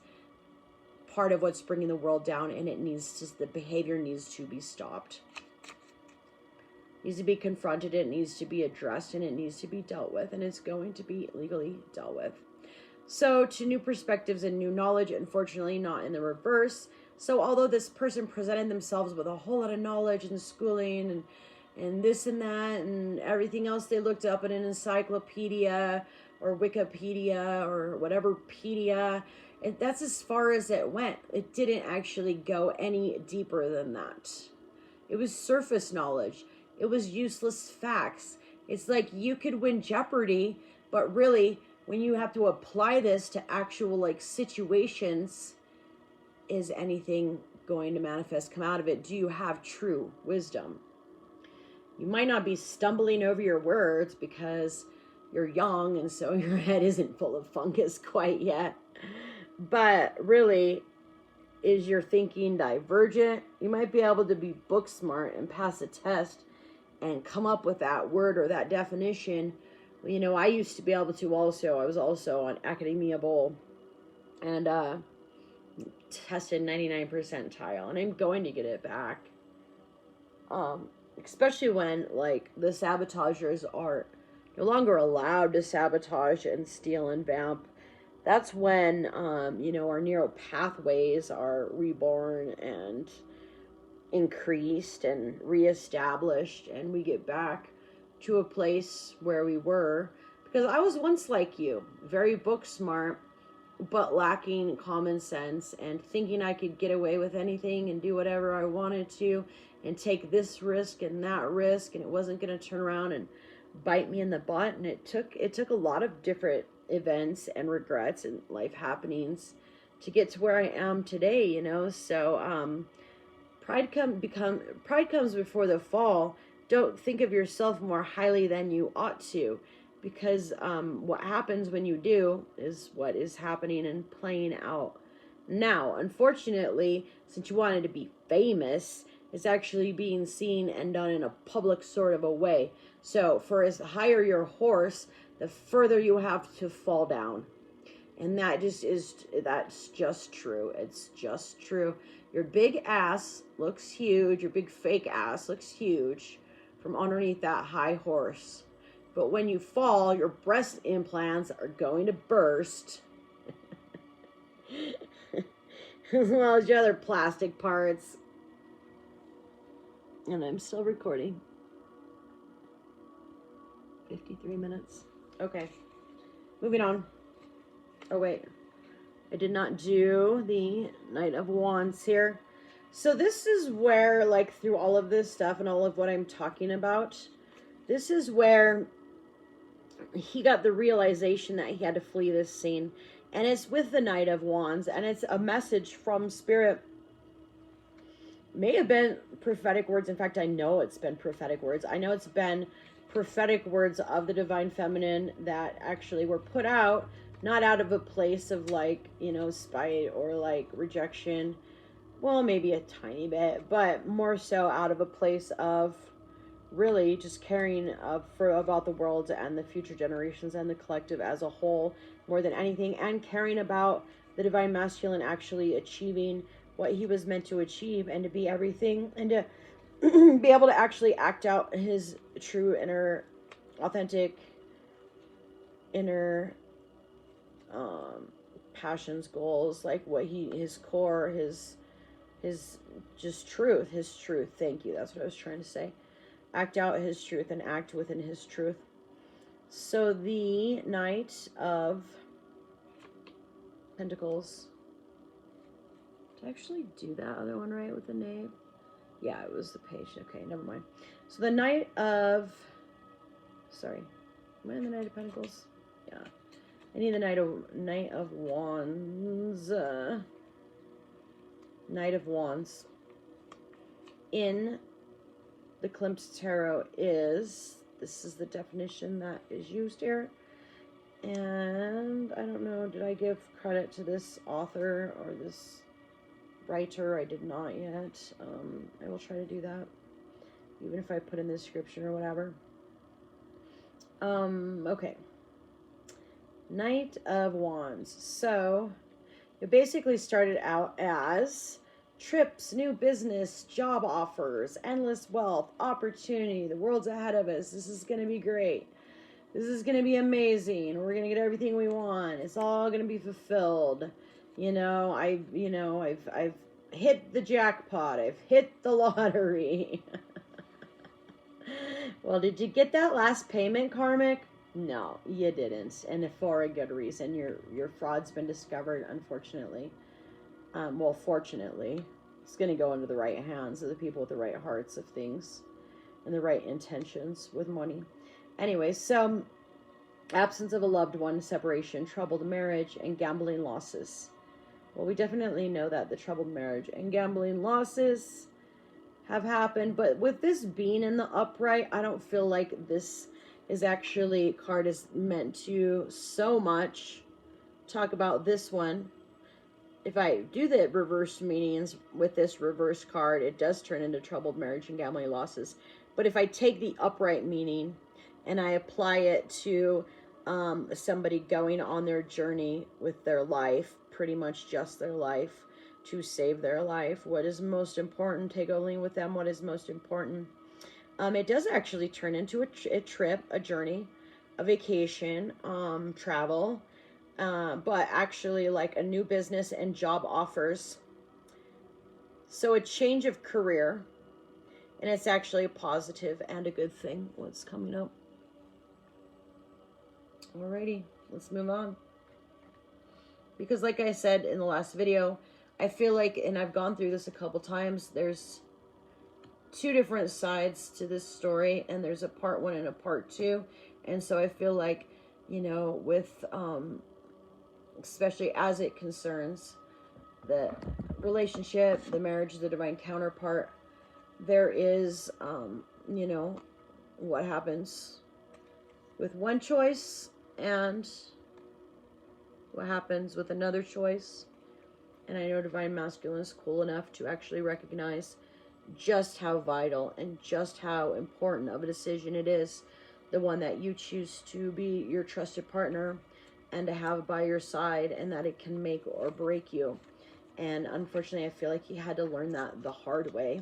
part of what's bringing the world down, and the behavior needs to be stopped. It needs to be confronted, it needs to be addressed, and it needs to be dealt with, and it's going to be legally dealt with. So to new perspectives and new knowledge, unfortunately not in the reverse. So although this person presented themselves with a whole lot of knowledge and schooling and this and that and everything else they looked up in an encyclopedia or Wikipedia or whatever pedia, that's as far as it went. It didn't actually go any deeper than that. It was surface knowledge. It was useless facts. It's like you could win Jeopardy, but really when you have to apply this to actual like situations, is anything going to manifest, come out of it? Do you have true wisdom? You might not be stumbling over your words because you're young and so your head isn't full of fungus quite yet. But really, is your thinking divergent? You might be able to be book smart and pass a test and come up with that word or that definition. You know, I used to be able to also. I was also on Academia Bowl and tested 99 percentile, and I'm going to get it back. Especially when like the sabotagers are no longer allowed to sabotage and steal and vamp. That's when you know, our neural pathways are reborn and increased and reestablished, and we get back to a place where we were. Because I was once like you, very book smart, but lacking common sense and thinking I could get away with anything and do whatever I wanted to and take this risk and that risk, and it wasn't going to turn around and bite me in the butt. And it took a lot of different events and regrets and life happenings to get to where I am today, you know. So pride comes before the fall. Don't think of yourself more highly than you ought to, because what happens when you do is what is happening and playing out now. Unfortunately, since you wanted to be famous, it's actually being seen and done in a public sort of a way. So for as higher your horse, the further you have to fall down. And that's just true. It's just true. Your big ass looks huge. Your big fake ass looks huge from underneath that high horse. But when you fall, your breast implants are going to burst. As well as your other plastic parts. And I'm still recording. 53 minutes. Okay. Moving on. Oh, wait. I did not do the Knight of Wands here. So this is where, like, through all of this stuff and all of what I'm talking about, this is where he got the realization that he had to flee this scene. And it's with the Knight of Wands. And it's a message from Spirit. May have been prophetic words. In fact, I know it's been prophetic words. I know it's been prophetic words of the Divine Feminine that actually were put out, not out of a place of, like, you know, spite or like rejection. Well, maybe a tiny bit, but more so out of a place of really just caring about the world and the future generations and the collective as a whole more than anything, and caring about the Divine Masculine actually achieving what he was meant to achieve and to be everything and to be able to actually act out his true inner, authentic inner passions, goals, like what his core, his his just truth, his truth. Thank you. That's what I was trying to say. Act out his truth and act within his truth. So the Knight of Pentacles. Did I actually do that other one right with the Knave? Yeah, it was the Page. Okay, never mind. So the Knight of... Sorry. Am I in the Knight of Pentacles? Yeah. I need the Knight of Wands. Knight of Wands. In the Klimt Tarot is... This is the definition that is used here. And I don't know, did I give credit to this author or this writer? I did not yet. I will try to do that, even if I put in the description or whatever. Okay. Knight of Wands. So, it basically started out as trips, new business, job offers, endless wealth, opportunity. The world's ahead of us. This is going to be great. This is going to be amazing. We're going to get everything we want. It's all going to be fulfilled. You know, I've hit the jackpot. I've hit the lottery. Well, did you get that last payment, Karmic? No, you didn't. And for a good reason. Your fraud's been discovered, unfortunately. Well, fortunately. It's going to go into the right hands of the people with the right hearts of things. And the right intentions with money. Anyway, so absence of a loved one, separation, troubled marriage, and gambling losses. Well, we definitely know that the troubled marriage and gambling losses have happened. But with this being in the upright, I don't feel like this is actually card is meant to so much talk about this one. If I do the reverse meanings with this reverse card, it does turn into troubled marriage and gambling losses. But if I take the upright meaning and I apply it to somebody going on their journey with their life, pretty much just their life, to save their life. What is most important? Take only with them what is most important. It does actually turn into a trip, a journey, a vacation, travel, but actually like a new business and job offers. So a change of career, and it's actually a positive and a good thing, what's coming up. Alrighty, let's move on. Because like I said in the last video, I feel like, and I've gone through this a couple times, there's two different sides to this story, and there's a part 1 and a part 2. And so I feel like, you know, with, especially as it concerns the relationship, the marriage, the divine counterpart, there is, you know, what happens with one choice and what happens with another choice. And I know Divine Masculine is cool enough to actually recognize just how vital and just how important of a decision it is, the one that you choose to be your trusted partner and to have by your side, and that it can make or break you. And unfortunately, I feel like he had to learn that the hard way.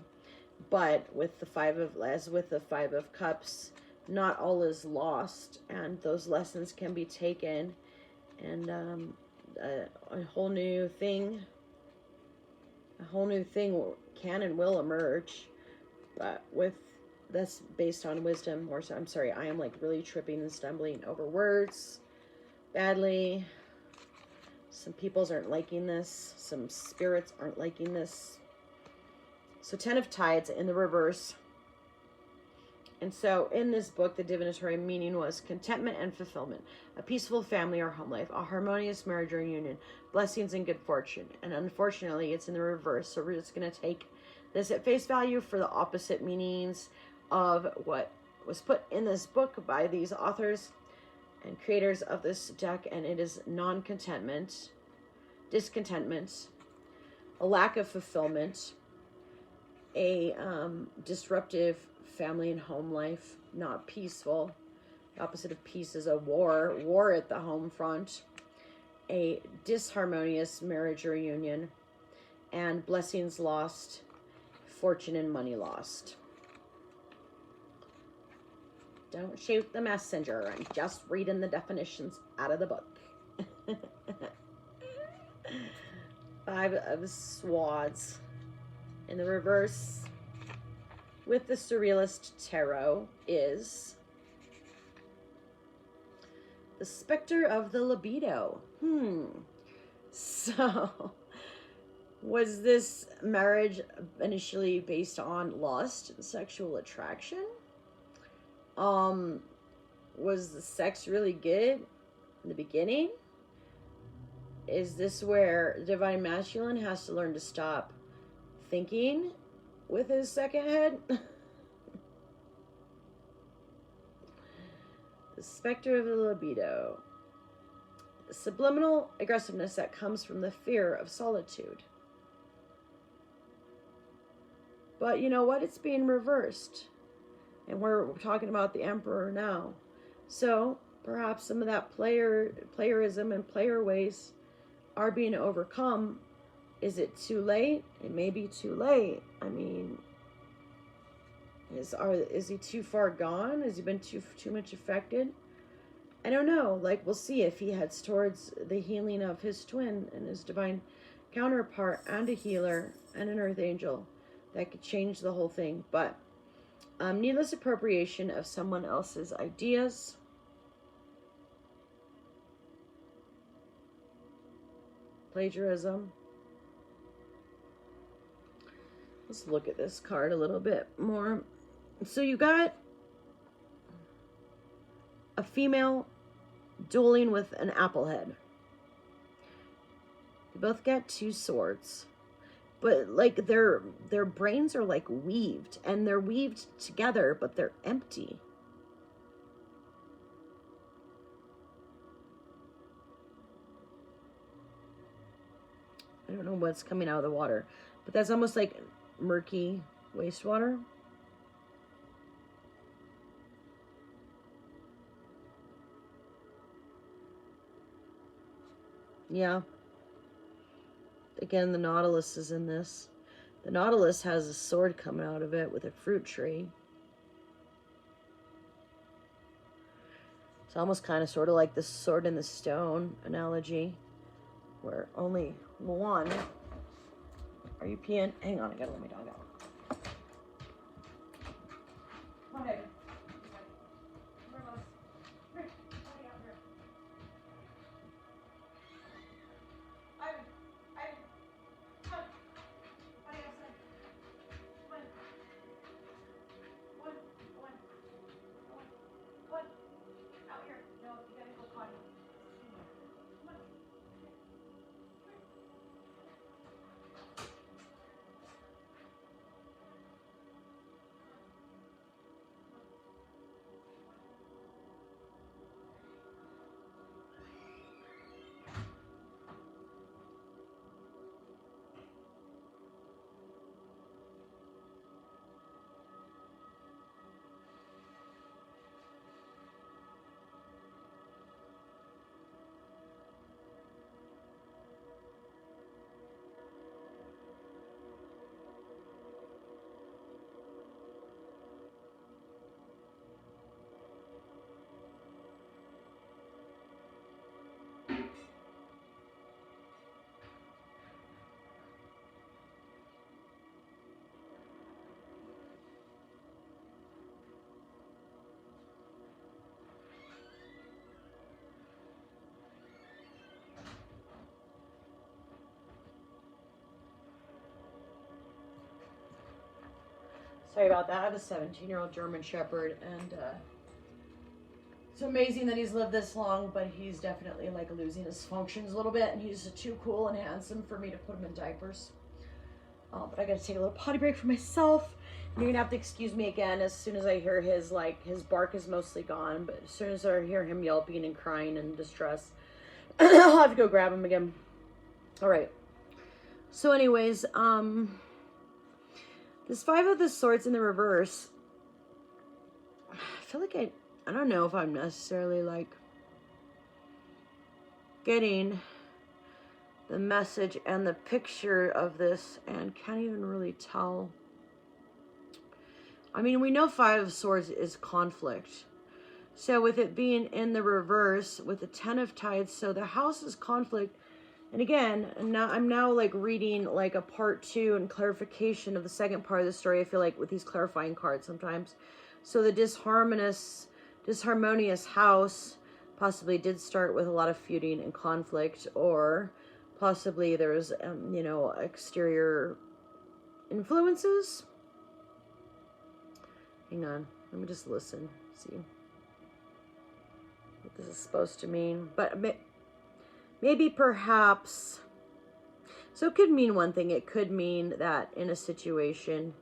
But with the Five of Cups, not all is lost, and those lessons can be taken, and a whole new thing can and will emerge. But with this based on wisdom, or so, I'm sorry, I am like really tripping and stumbling over words badly. Some peoples aren't liking this. Some spirits aren't liking this. So 10 of Tides in the reverse. And so in this book, the divinatory meaning was contentment and fulfillment, a peaceful family or home life, a harmonious marriage or union, blessings and good fortune. And unfortunately, it's in the reverse. So we're just going to take this at face value for the opposite meanings of what was put in this book by these authors and creators of this deck. And it is non-contentment, discontentment, a lack of fulfillment, a disruptive family and home life, not peaceful. The opposite of peace is a war at the home front, a disharmonious marriage or union, and blessings lost, fortune and money lost. Don't shoot the messenger. I'm just reading the definitions out of the book. 5 of Swords. in the reverse with the Surrealist Tarot is the Spectre of the Libido. So, was this marriage initially based on lust and sexual attraction? Was the sex really good in the beginning? Is this where Divine Masculine has to learn to stop thinking with his second head? The Spectre of the Libido. The subliminal aggressiveness that comes from the fear of solitude. But you know what? It's being reversed. And we're talking about the Emperor now. So perhaps some of that playerism and player ways are being overcome. Is it too late? It may be too late. I mean, is he too far gone? Has he been too much affected? I don't know. Like, we'll see if he heads towards the healing of his twin and his divine counterpart and a healer and an earth angel. That could change the whole thing. But needless appropriation of someone else's ideas. Plagiarism. Let's look at this card a little bit more. So you got a female dueling with an apple head. They both got 2 swords. But like their brains are like weaved, and they're weaved together, but they're empty. I don't know what's coming out of the water, but that's almost like murky wastewater. Yeah. Again, the Nautilus is in this. The Nautilus has a sword coming out of it with a fruit tree. It's almost kind of sort of like the sword in the stone analogy, where only one. Are you peeing? Hang on, I gotta let my dog out. Come on, baby. Sorry about that. I have a 17-year-old German Shepherd, and it's amazing that he's lived this long, but he's definitely like losing his functions a little bit, and he's too cool and handsome for me to put him in diapers. But I gotta take a little potty break for myself. You're gonna have to excuse me again as soon as I hear his bark is mostly gone, but as soon as I hear him yelping and crying in distress, I'll have to go grab him again. All right. So anyways, this 5 of the Swords in the reverse, I feel like I don't know if I'm necessarily like getting the message and the picture of this, and can't even really tell. I mean, we know 5 of Swords is conflict. So with it being in the reverse with the 10 of Tides, so the house is conflict And again, I'm now like reading like a part 2 and clarification of the second part of the story. I feel like with these clarifying cards sometimes. So the disharmonious house possibly did start with a lot of feuding and conflict, or possibly there's you know, exterior influences. Hang on, let me just listen, see what this is supposed to mean. But maybe perhaps, so it could mean one thing. It could mean that in a situation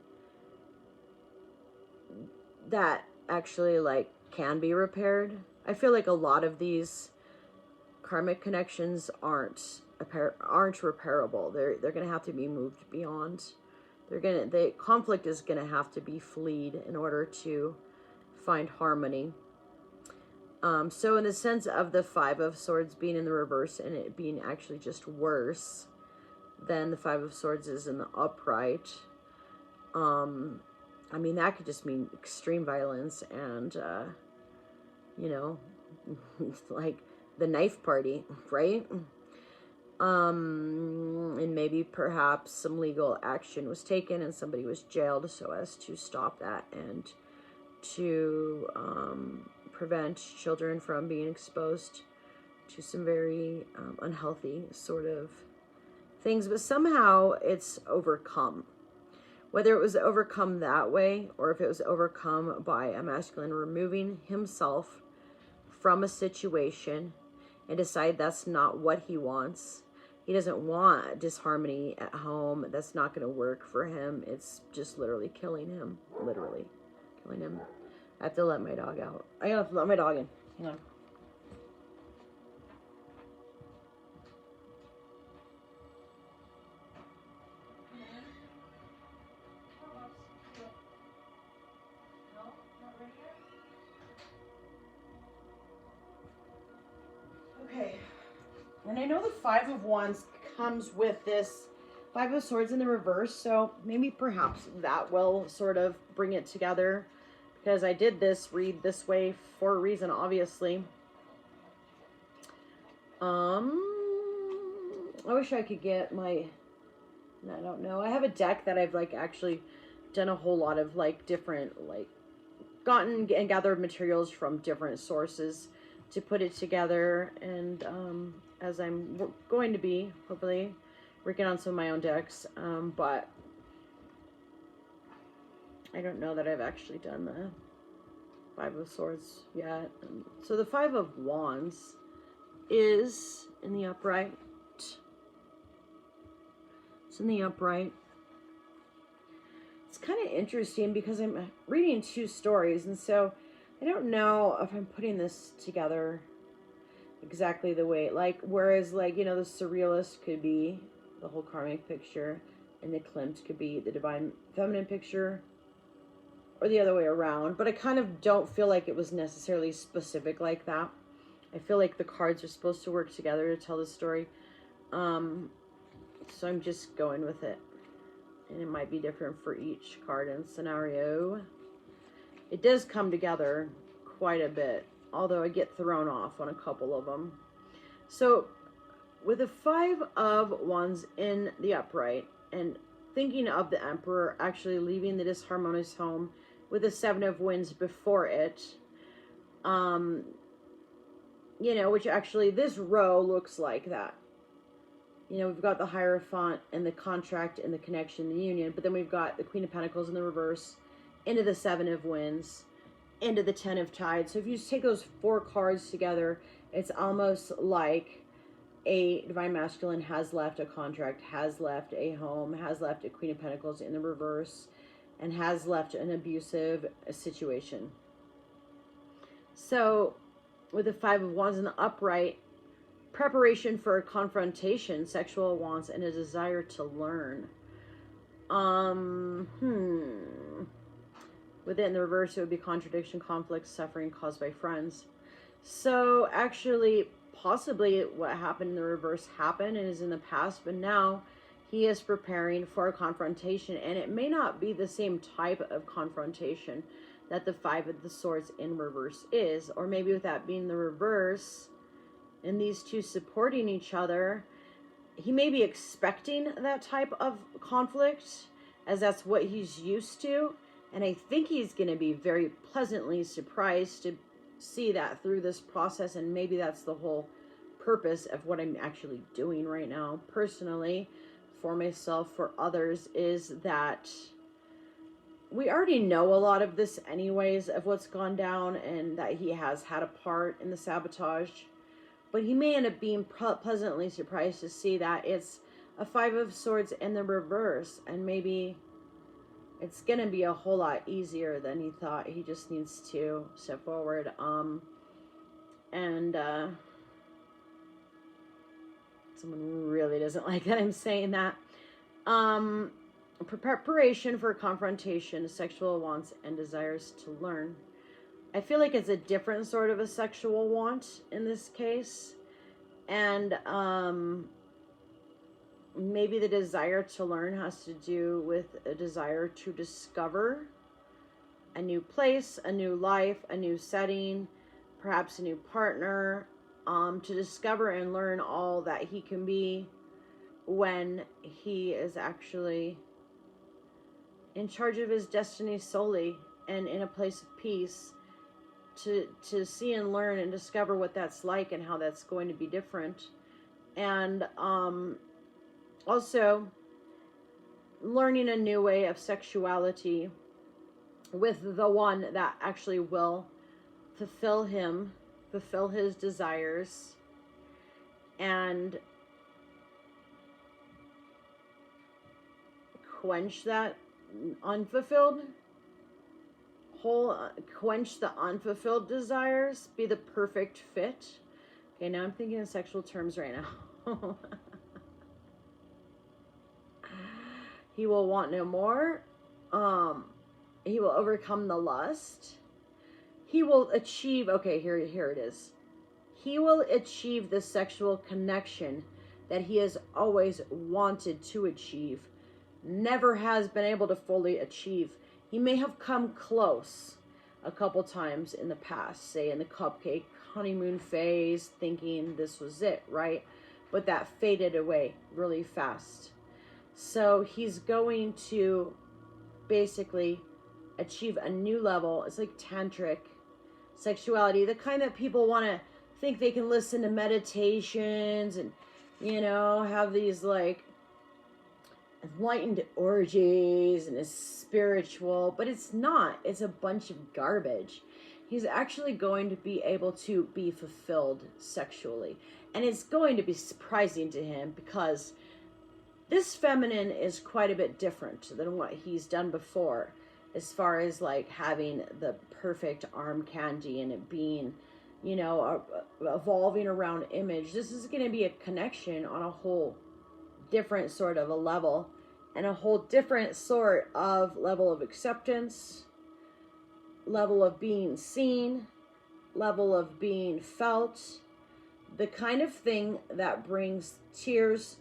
that actually like can be repaired. I feel like a lot of these karmic connections aren't repairable. They're gonna have to be moved beyond. The conflict is gonna have to be fleed in order to find harmony. So in the sense of the Five of Swords being in the reverse and it being actually just worse than the Five of Swords is in the upright, I mean, that could just mean extreme violence and, you know, like the knife party, right? And maybe perhaps some legal action was taken and somebody was jailed so as to stop that and to prevent children from being exposed to some very unhealthy sort of things. But somehow it's overcome. Whether it was overcome that way or if it was overcome by a masculine removing himself from a situation and decide that's not what he wants. He doesn't want disharmony at home. That's not going to work for him. It's just literally killing him. Literally killing him. I have to let my dog out. I have to let my dog in. Hang on. Okay. And I know the Five of Wands comes with this Five of Swords in the reverse, so maybe perhaps that will sort of bring it together, because I did this read this way for a reason, obviously. I wish I could get my, I don't know, I have a deck that I've like actually done a whole lot of like different, like gotten and gathered materials from different sources to put it together. And as I'm going to be hopefully working on some of my own decks, but I don't know that I've actually done the Five of Swords yet. So the Five of Wands is in the upright. It's in the upright. It's kind of interesting because I'm reading two stories, and so I don't know if I'm putting this together exactly the way, like, whereas, like, you know, the surrealist could be the whole karmic picture, and the Klimt could be the divine feminine picture, or the other way around. But I kind of don't feel like it was necessarily specific like that. I feel like the cards are supposed to work together to tell the story. So I'm just going with it. And it might be different for each card and scenario. It does come together quite a bit, although I get thrown off on a couple of them. So with the Five of Wands in the upright, and thinking of the Emperor actually leaving the disharmonious home with the Seven of Wands before it, you know, which actually this row looks like that. You know, we've got the Hierophant and the contract and the connection, the union, but then we've got the Queen of Pentacles in the reverse, into the Seven of Wands, into the Ten of Tides. So if you just take those four cards together, it's almost like a Divine Masculine has left a contract, has left a home, has left a Queen of Pentacles in the reverse, and has left an abusive situation. So with the Five of Wands in the upright, preparation for a confrontation, sexual wants, and a desire to learn. With it in the reverse, it would be contradiction, conflict, suffering caused by friends. So actually, possibly what happened in the reverse happened and is in the past, but now he is preparing for a confrontation, and it may not be the same type of confrontation that the Five of the Swords in reverse is, or maybe with that being the reverse and these two supporting each other, he may be expecting that type of conflict, as that's what he's used to. And I think he's going to be very pleasantly surprised to see that through this process. And maybe that's the whole purpose of what I'm actually doing right now, personally, for myself, for others, is that we already know a lot of this anyways, of what's gone down, and that he has had a part in the sabotage. But he may end up being pleasantly surprised to see that it's a 5 of Swords in the reverse, and maybe it's going to be a whole lot easier than he thought. He just needs to step forward. Someone really doesn't like that I'm saying that. Preparation for confrontation, sexual wants and desires to learn. I feel like it's a different sort of a sexual want in this case. And maybe the desire to learn has to do with a desire to discover a new place, a new life, a new setting, perhaps a new partner, to discover and learn all that he can be when he is actually in charge of his destiny solely and in a place of peace, to see and learn and discover what that's like and how that's going to be different. And also learning a new way of sexuality with the one that actually will fulfill his desires, and quench that quench the unfulfilled desires, be the perfect fit. Okay, now I'm thinking in sexual terms right now. He will want no more. He will overcome the lust. He will achieve, okay, here it is. He will achieve the sexual connection that he has always wanted to achieve, never has been able to fully achieve. He may have come close a couple times in the past, say in the cupcake honeymoon phase, thinking this was it, right? But that faded away really fast. So he's going to basically achieve a new level. It's like tantric sexuality, the kind that people want to think they can listen to meditations and, have these like enlightened orgies and is spiritual, but it's not. It's a bunch of garbage. He's actually going to be able to be fulfilled sexually, and it's going to be surprising to him, because this feminine is quite a bit different than what he's done before, as far as like having the perfect arm candy and it being, evolving around image. This is going to be a connection on a whole different sort of a level, and a whole different sort of level of acceptance, level of being seen, level of being felt, the kind of thing that brings tears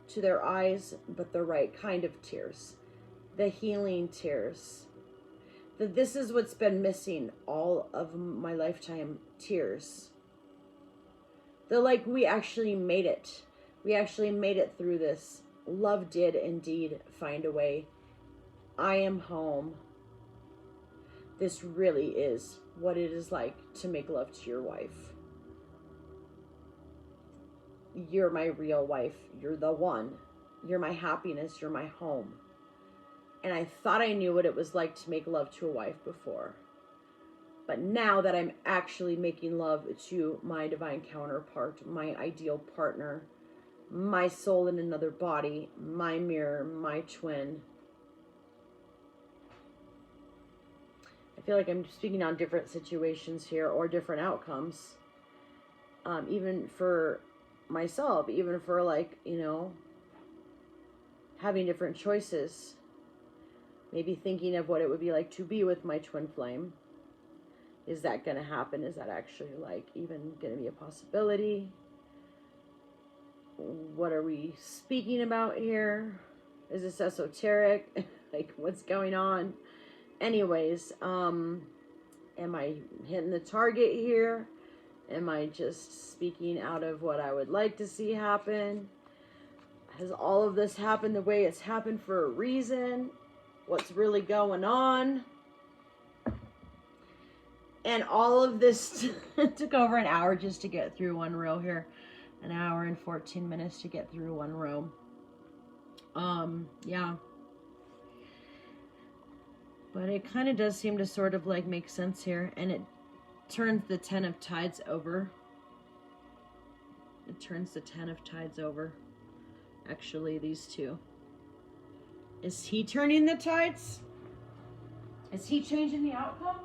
to their eyes, but the right kind of tears, the healing tears. That this is what's been missing all of my lifetime, tears. They're like, we actually made it. We actually made it through this. Love did indeed find a way. I am home. This really is what it is like to make love to your wife. You're my real wife. You're the one. You're my happiness. You're my home. And I thought I knew what it was like to make love to a wife before. But now that I'm actually making love to my divine counterpart, my ideal partner, my soul in another body, my mirror, my twin, I feel like I'm speaking on different situations here, or different outcomes. Even for myself, even for like, having different choices. Maybe thinking of what it would be like to be with my twin flame. Is that going to happen? Is that actually like even going to be a possibility? What are we speaking about here? Is this esoteric? Like, what's going on? Anyways, am I hitting the target here? Am I just speaking out of what I would like to see happen? Has all of this happened the way it's happened for a reason? What's really going on? And all of this took over an hour just to get through one row here. An hour and 14 minutes to get through one row. Yeah. But it kind of does seem to sort of like make sense here. And it turns the 10 of Tides over. It turns the 10 of Tides over. Actually, these two. Is he turning the tides? Is he changing the outcome?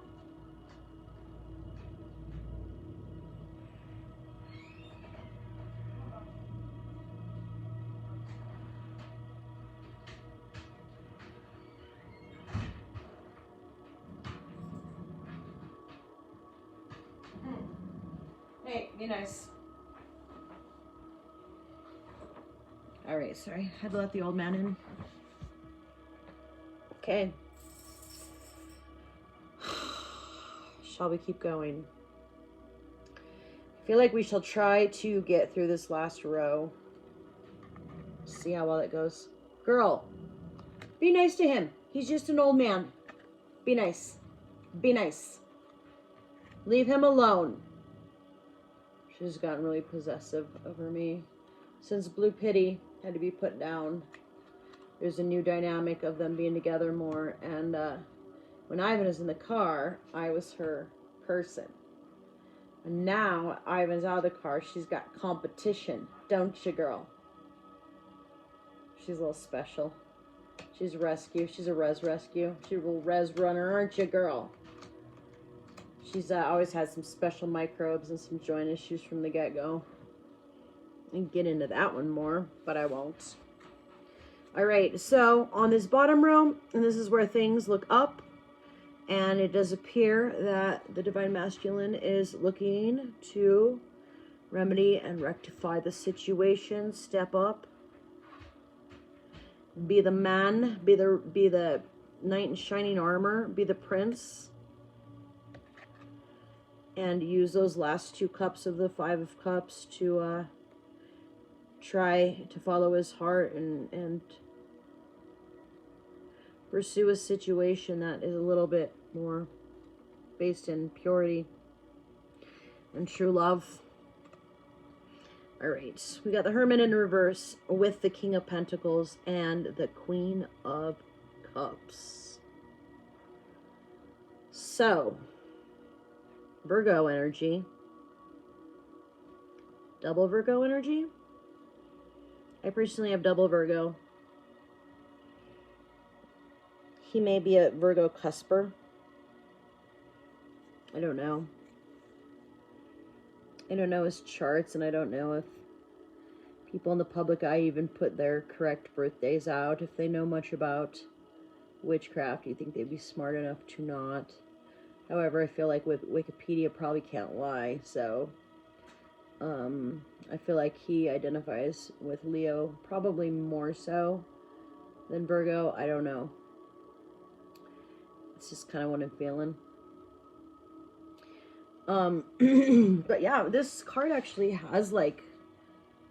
Hey, be nice. All right, sorry. Had to let the old man in. Okay. Shall we keep going? I feel like we shall try to get through this last row. See how well it goes. Girl, be nice to him. He's just an old man. Be nice. Be nice. Leave him alone. She's gotten really possessive over me. Since Blue Pity had to be put down, there's a new dynamic of them being together more. And when Ivan was in the car, I was her person. And now Ivan's out of the car, she's got competition. Don't you, girl? She's a little special. She's a rescue. She's a res rescue. She's a little res runner, aren't you, girl? She's always had some special microbes and some joint issues from the get-go. I can get into that one more, but I won't. All right, so on this bottom row, and this is where things look up, and it does appear that the Divine Masculine is looking to remedy and rectify the situation, step up, be the man, be the knight in shining armor, be the prince, and use those last 2 cups of the 5 of Cups to try to follow his heart and pursue a situation that is a little bit more based in purity and true love. All right, we got the Hermit in reverse with the King of Pentacles and the Queen of Cups. So, Virgo energy. Double Virgo energy? I personally have double Virgo. He may be a Virgo cusper. I don't know. I don't know his charts, and I don't know if people in the public eye even put their correct birthdays out. If they know much about witchcraft, you think they'd be smart enough to not. However, I feel like with Wikipedia probably can't lie, so I feel like he identifies with Leo probably more so than Virgo. I don't know. It's just kind of what I'm feeling. But yeah, this card actually has like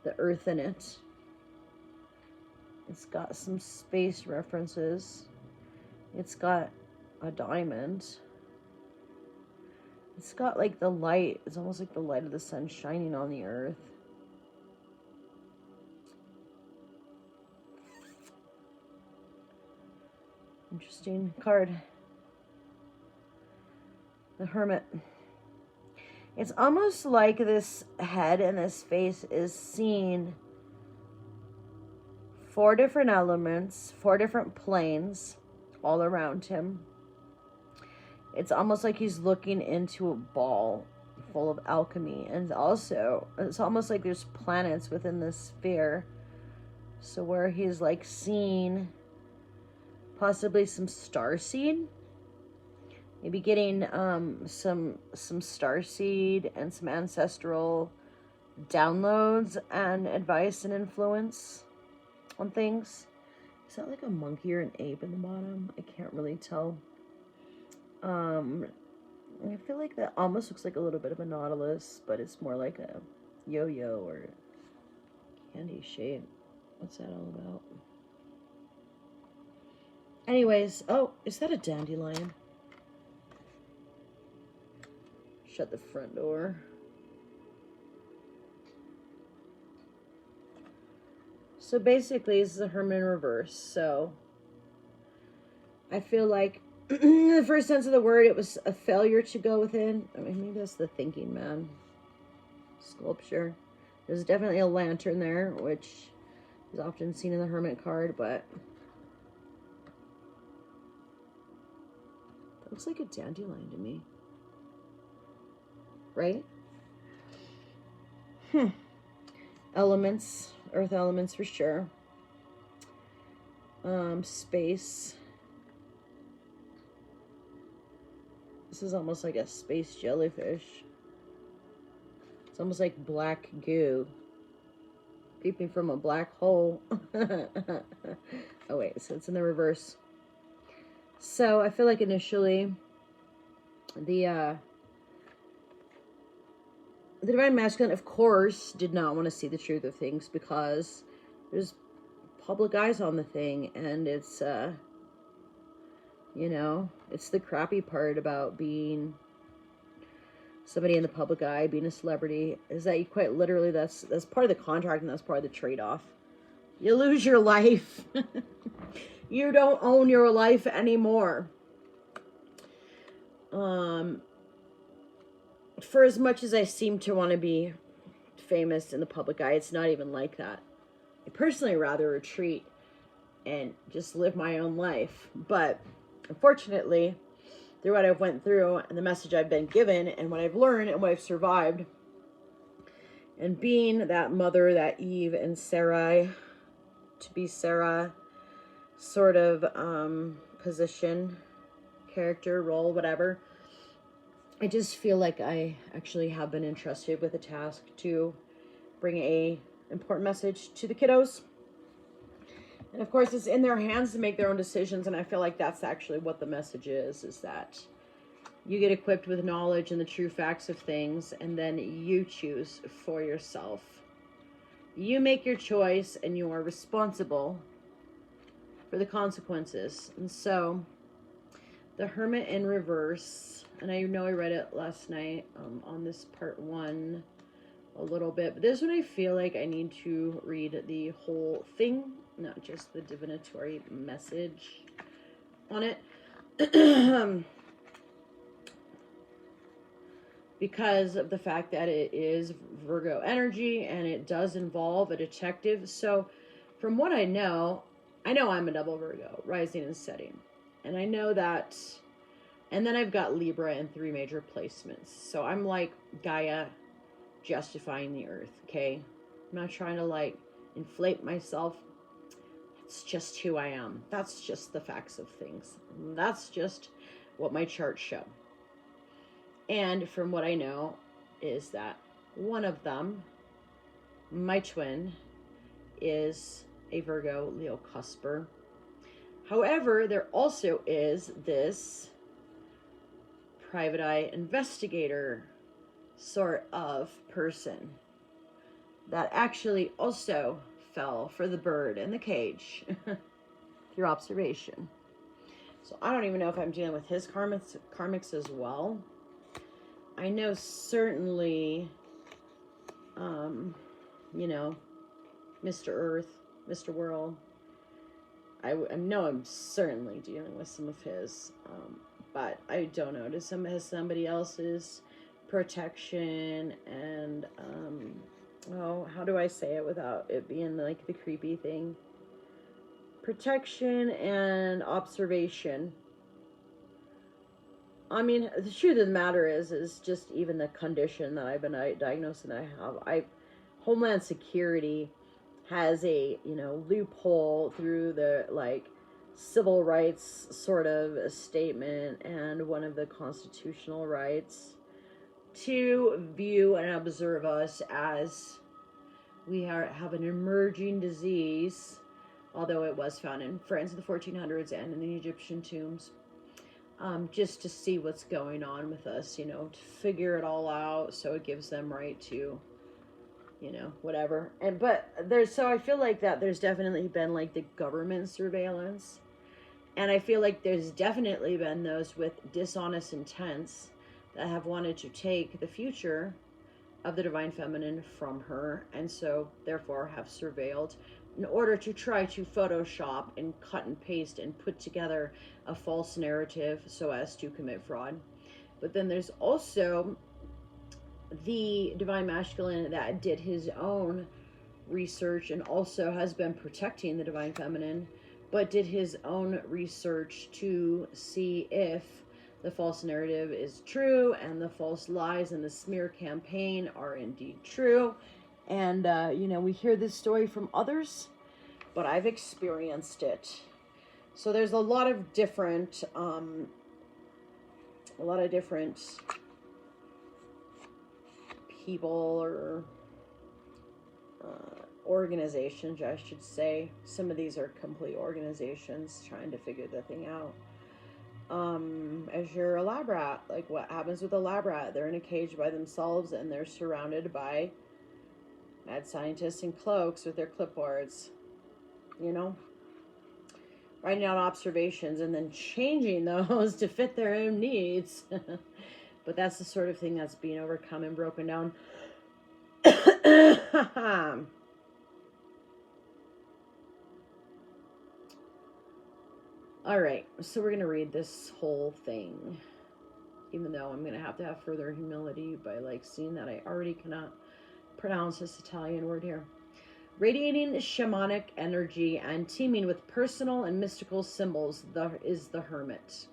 the earth in it. It's got some space references. It's got a diamond. It's got like the light. It's almost like the light of the sun shining on the earth. Interesting card. The Hermit. It's almost like this head and this face is seeing 4 different elements, 4 different planes all around him. It's almost like he's looking into a ball full of alchemy. And also, it's almost like there's planets within this sphere. So where he's like seeing possibly some starseed. Maybe getting some starseed and some ancestral downloads and advice and influence on things. Is that like a monkey or an ape in the bottom? I can't really tell. I feel like that almost looks like a little bit of a nautilus, but it's more like a yo-yo or candy shape. What's that all about? Anyways, oh, is that a dandelion? Shut the front door. So basically, this is a Hermit in reverse. So I feel like, in the first sense of the word, it was a failure to go within. I mean, maybe that's the thinking man sculpture. There's definitely a lantern there, which is often seen in the Hermit card, but that looks like a dandelion to me. Right? Elements, earth elements for sure. Space. This is almost like a space jellyfish. It's almost like black goo peeping from a black hole. Oh wait, so it's in the reverse. So I feel like initially the Divine Masculine, of course, did not want to see the truth of things because there's public eyes on the thing, and it's, you know, it's the crappy part about being somebody in the public eye, being a celebrity, is that you quite literally, that's part of the contract, and that's part of the trade-off. You lose your life. You don't own your life anymore. For as much as I seem to want to be famous in the public eye, it's not even like that. I personally rather retreat and just live my own life. But unfortunately, through what I've went through and the message I've been given and what I've learned and what I've survived, and being that mother, that Eve and Sarai, to be Sarah sort of position, character, role, whatever, I just feel like I actually have been entrusted with a task to bring a important message to the kiddos. And of course, it's in their hands to make their own decisions. And I feel like that's actually what the message is that you get equipped with knowledge and the true facts of things, and then you choose for yourself. You make your choice, and you are responsible for the consequences. And so, the Hermit in reverse, and I know I read it last night on this part 1 a little bit, but this one I feel like I need to read the whole thing, not just the divinatory message on it. Because of the fact that it is Virgo energy and it does involve a detective. So from what I know I'm a double Virgo, rising and setting. And I know that, and then I've got Libra in 3 major placements. So I'm like Gaia justifying the earth, okay? I'm not trying to like inflate myself. It's just who I am. That's just the facts of things. That's just what my charts show. And from what I know is that one of them, my twin, is a Virgo Leo cusper. However, there also is this private eye investigator sort of person that actually also fell for the bird in the cage through observation. So I don't even know if I'm dealing with his karmics as well. I know certainly, you know, Mr. Earth, Mr. World, I know I'm certainly dealing with some of his, but I don't know. Has somebody else's protection and, how do I say it without it being like the creepy thing? Protection and observation. I mean, the truth of the matter is just even the condition that I've been diagnosed and I have. Homeland Security has a, loophole through the, like, civil rights sort of a statement and one of the constitutional rights to view and observe us as we have an emerging disease, although it was found in France in the 1400s and in the Egyptian tombs. Just to see what's going on with us, to figure it all out, so it gives them right to you know, whatever. So I feel like that there's definitely been like the government surveillance. And I feel like there's definitely been those with dishonest intents that have wanted to take the future of the divine feminine from her, and so therefore have surveilled in order to try to Photoshop and cut and paste and put together a false narrative so as to commit fraud. But then there's also the divine masculine that did his own research and also has been protecting the divine feminine, but did his own research to see if the false narrative is true and the false lies and the smear campaign are indeed true. And, you know, we hear this story from others, but I've experienced it. So there's a lot of different, people or organizations, I should say. Some of these are complete organizations trying to figure the thing out. As you're a lab rat, like what happens with a lab rat? They're in a cage by themselves and they're surrounded by mad scientists in cloaks with their clipboards, you know, writing down observations and then changing those to fit their own needs. But that's the sort of thing that's being overcome and broken down. All right, so we're going to read this whole thing, even though I'm going to have further humility by like seeing that I already cannot pronounce this Italian word here. Radiating shamanic energy and teeming with personal and mystical symbols is the hermit.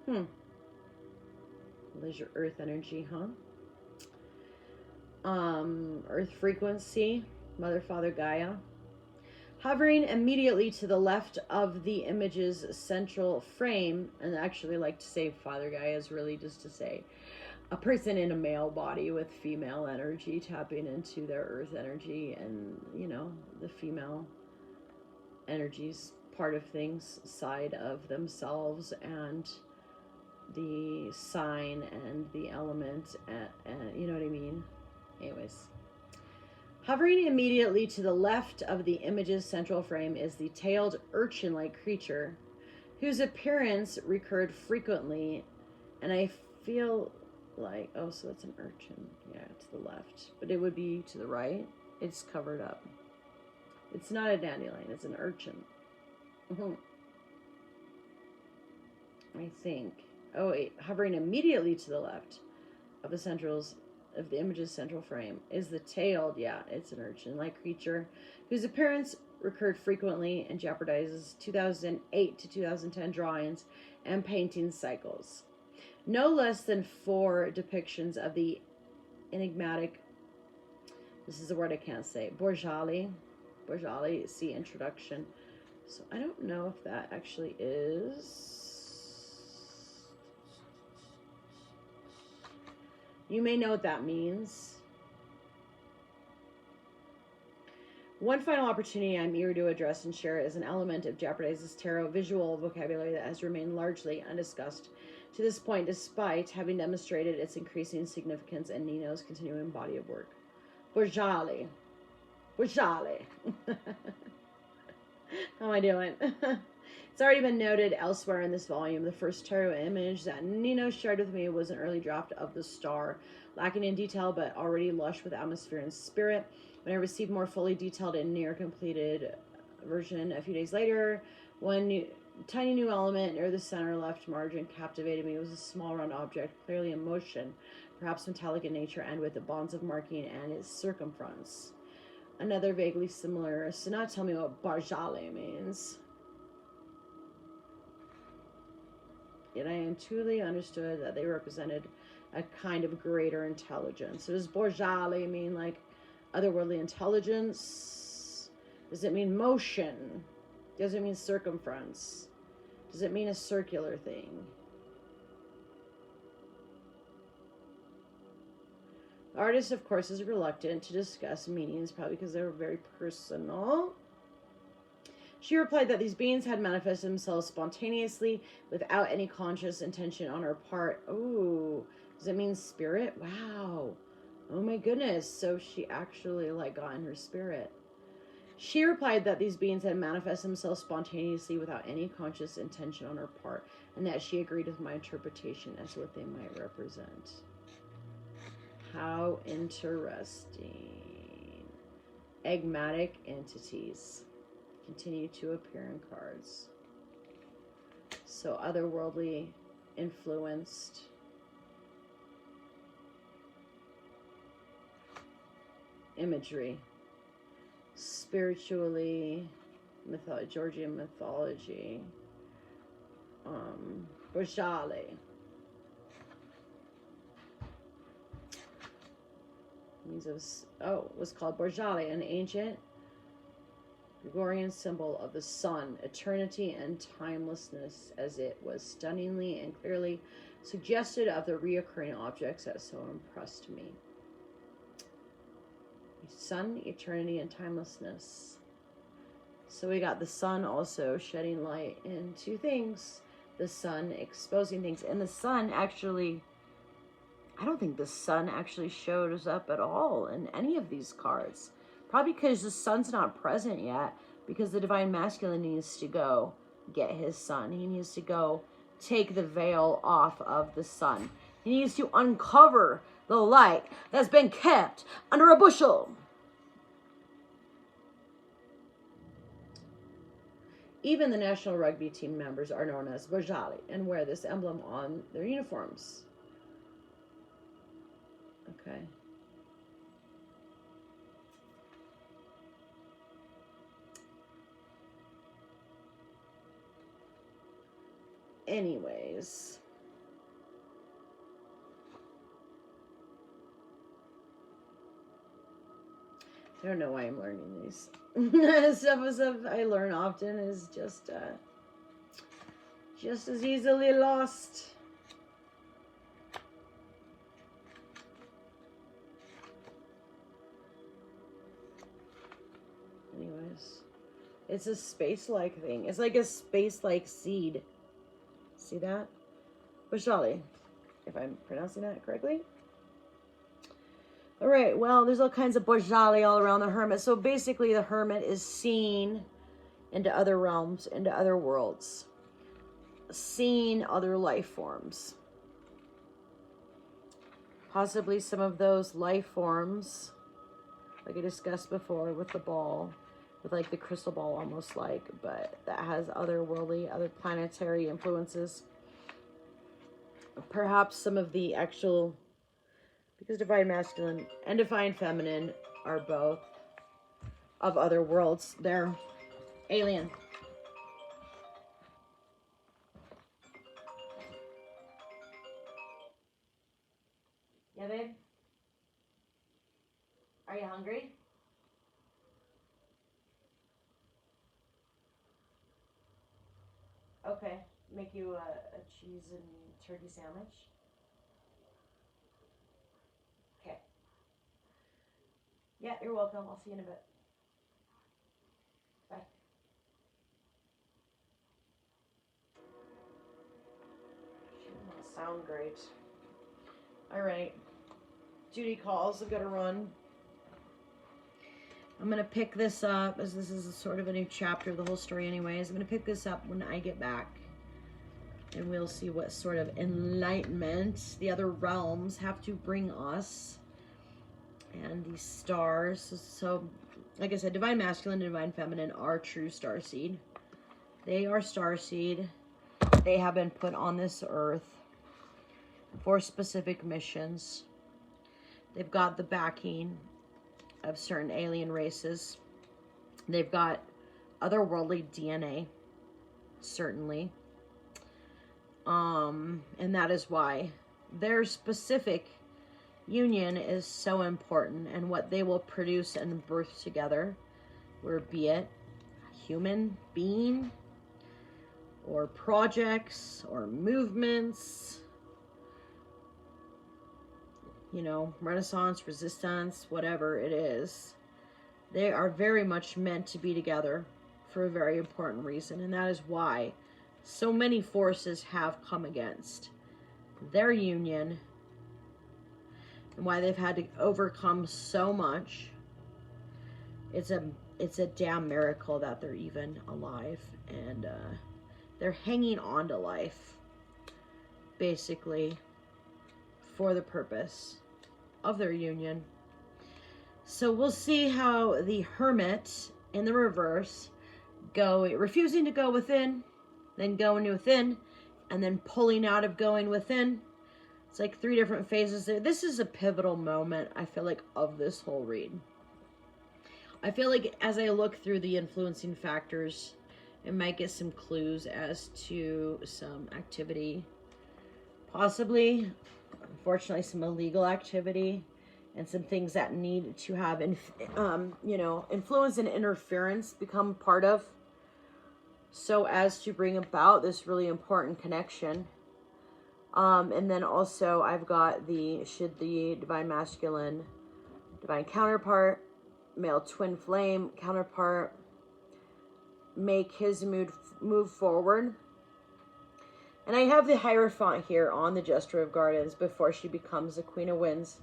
Well, there's your earth energy, huh? Earth frequency, Mother, Father, Gaia. Hovering immediately to the left of the image's central frame, and I actually like to say Father Gaia is really just to say a person in a male body with female energy tapping into their earth energy, and, you know, the female energies part of things, side of themselves, and the sign and the element, and you know what I mean? Anyways. Hovering immediately to the left of the image's central frame is the tailed urchin-like creature, whose appearance recurred frequently, and I feel like, oh, so that's an urchin, yeah, to the left, but it would be to the right. It's covered up. It's not a dandelion, it's an urchin. I think. Oh, wait, hovering immediately to the left of the image's central frame is the tailed, yeah, it's an urchin-like creature whose appearance recurred frequently and jeopardizes 2008 to 2010 drawings and painting cycles. No less than 4 depictions of the enigmatic, this is a word I can't say, Borjali, see introduction. So I don't know if that actually is... You may know what that means. One final opportunity I'm eager to address and share is an element of jeopardizes tarot visual vocabulary that has remained largely undiscussed to this point, despite having demonstrated its increasing significance in Nino's continuing body of work. Borjali. How am I doing? It's already been noted elsewhere in this volume. The first tarot image that Nino shared with me was an early draft of the star, lacking in detail but already lush with atmosphere and spirit. When I received more fully detailed and near completed version a few days later, one tiny new element near the center left margin captivated me. It was a small round object, clearly in motion, perhaps metallic in nature, and with the bonds of marking and its circumference. Another vaguely similar. So now tell me what Borjali means. Yet I intuitively understood that they represented a kind of greater intelligence. So does Borjali mean like otherworldly intelligence? Does it mean motion? Does it mean circumference? Does it mean a circular thing? The artist, of course, is reluctant to discuss meanings, probably because they're very personal. She replied that these beings had manifested themselves spontaneously without any conscious intention on her part. Oh, does it mean spirit? Wow. Oh my goodness. So she actually like got in her spirit. She replied that these beings had manifested themselves spontaneously without any conscious intention on her part, and that she agreed with my interpretation as what they might represent. How interesting. Enigmatic entities continue to appear in cards. So otherworldly, influenced. Imagery. Spiritually, Georgian mythology, Bojali. Was called Bojali, an ancient Gregorian symbol of the sun, eternity and timelessness, as it was stunningly and clearly suggested of the reoccurring objects that so impressed me. Sun, eternity, and timelessness. So we got the sun also shedding light into things. The sun exposing things. And the sun actually, I don't think the sun actually shows up at all in any of these cards. Probably because the sun's not present yet. Because the divine masculine needs to go get his son. He needs to go take the veil off of the sun. He needs to uncover the light that's been kept under a bushel. Even the national rugby team members are known as Bojali and wear this emblem on their uniforms. Okay. Anyways. I don't know why I'm learning these. Stuff I learn often is just as easily lost. Anyways, it's a space-like thing. It's like a space-like seed. See that? Bojali, if I'm pronouncing that correctly. All right, well, there's all kinds of Bojali all around the hermit. So basically the hermit is seeing into other realms, into other worlds, seeing other life forms. Possibly some of those life forms, like I discussed before with the ball, with like the crystal ball almost like, but that has otherworldly, other planetary influences. Perhaps some of the actual, because divine masculine and divine feminine are both of other worlds. They're alien. Yeah, babe? Are you hungry? Okay. Make you a cheese and turkey sandwich? Okay. Yeah, you're welcome. I'll see you in a bit. Bye. She doesn't sound great. All right. Judy calls. I've got to run. I'm going to pick this up, as this is a sort of a new chapter of the whole story anyways. I'm going to pick this up when I get back. And we'll see what sort of enlightenment the other realms have to bring us. And these stars. So, like I said, divine masculine and divine feminine are true starseed. They are starseed. They have been put on this earth for specific missions. They've got the backing of certain alien races. They've got otherworldly DNA, certainly. And that is why their specific union is so important, and what they will produce and birth together, where be it a human being or projects or movements, you know, Renaissance, Resistance, whatever it is, they are very much meant to be together for a very important reason. And that is why so many forces have come against their union and why they've had to overcome so much. It's a damn miracle that they're even alive, and they're hanging on to life, basically, for the purpose of their union. So we'll see how the Hermit in the reverse refusing to go within, then going within, and then pulling out of going within. It's like 3 different phases there. This is a pivotal moment, I feel like, of this whole read. I feel like as I look through the influencing factors, I might get some clues as to some activity. Possibly, unfortunately, some illegal activity and some things that need to have, influence and interference become part of, so as to bring about this really important connection. And then also I've got should the divine masculine, divine counterpart, male twin flame counterpart make his move forward. And I have the Hierophant here on the Jester of Gardens before she becomes the Queen of Winds.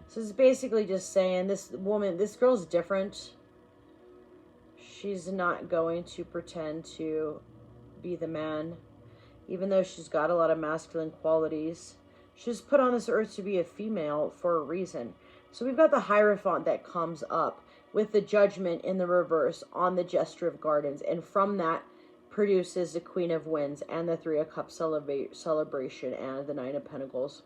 So it's basically just saying this girl's different. She's not going to pretend to be the man, even though she's got a lot of masculine qualities. She's put on this earth to be a female for a reason. So we've got the Hierophant that comes up with the Judgment in the reverse on the Jester of Gardens. And from that produces the Queen of Winds and the 3 of Cups celebration and the 9 of Pentacles.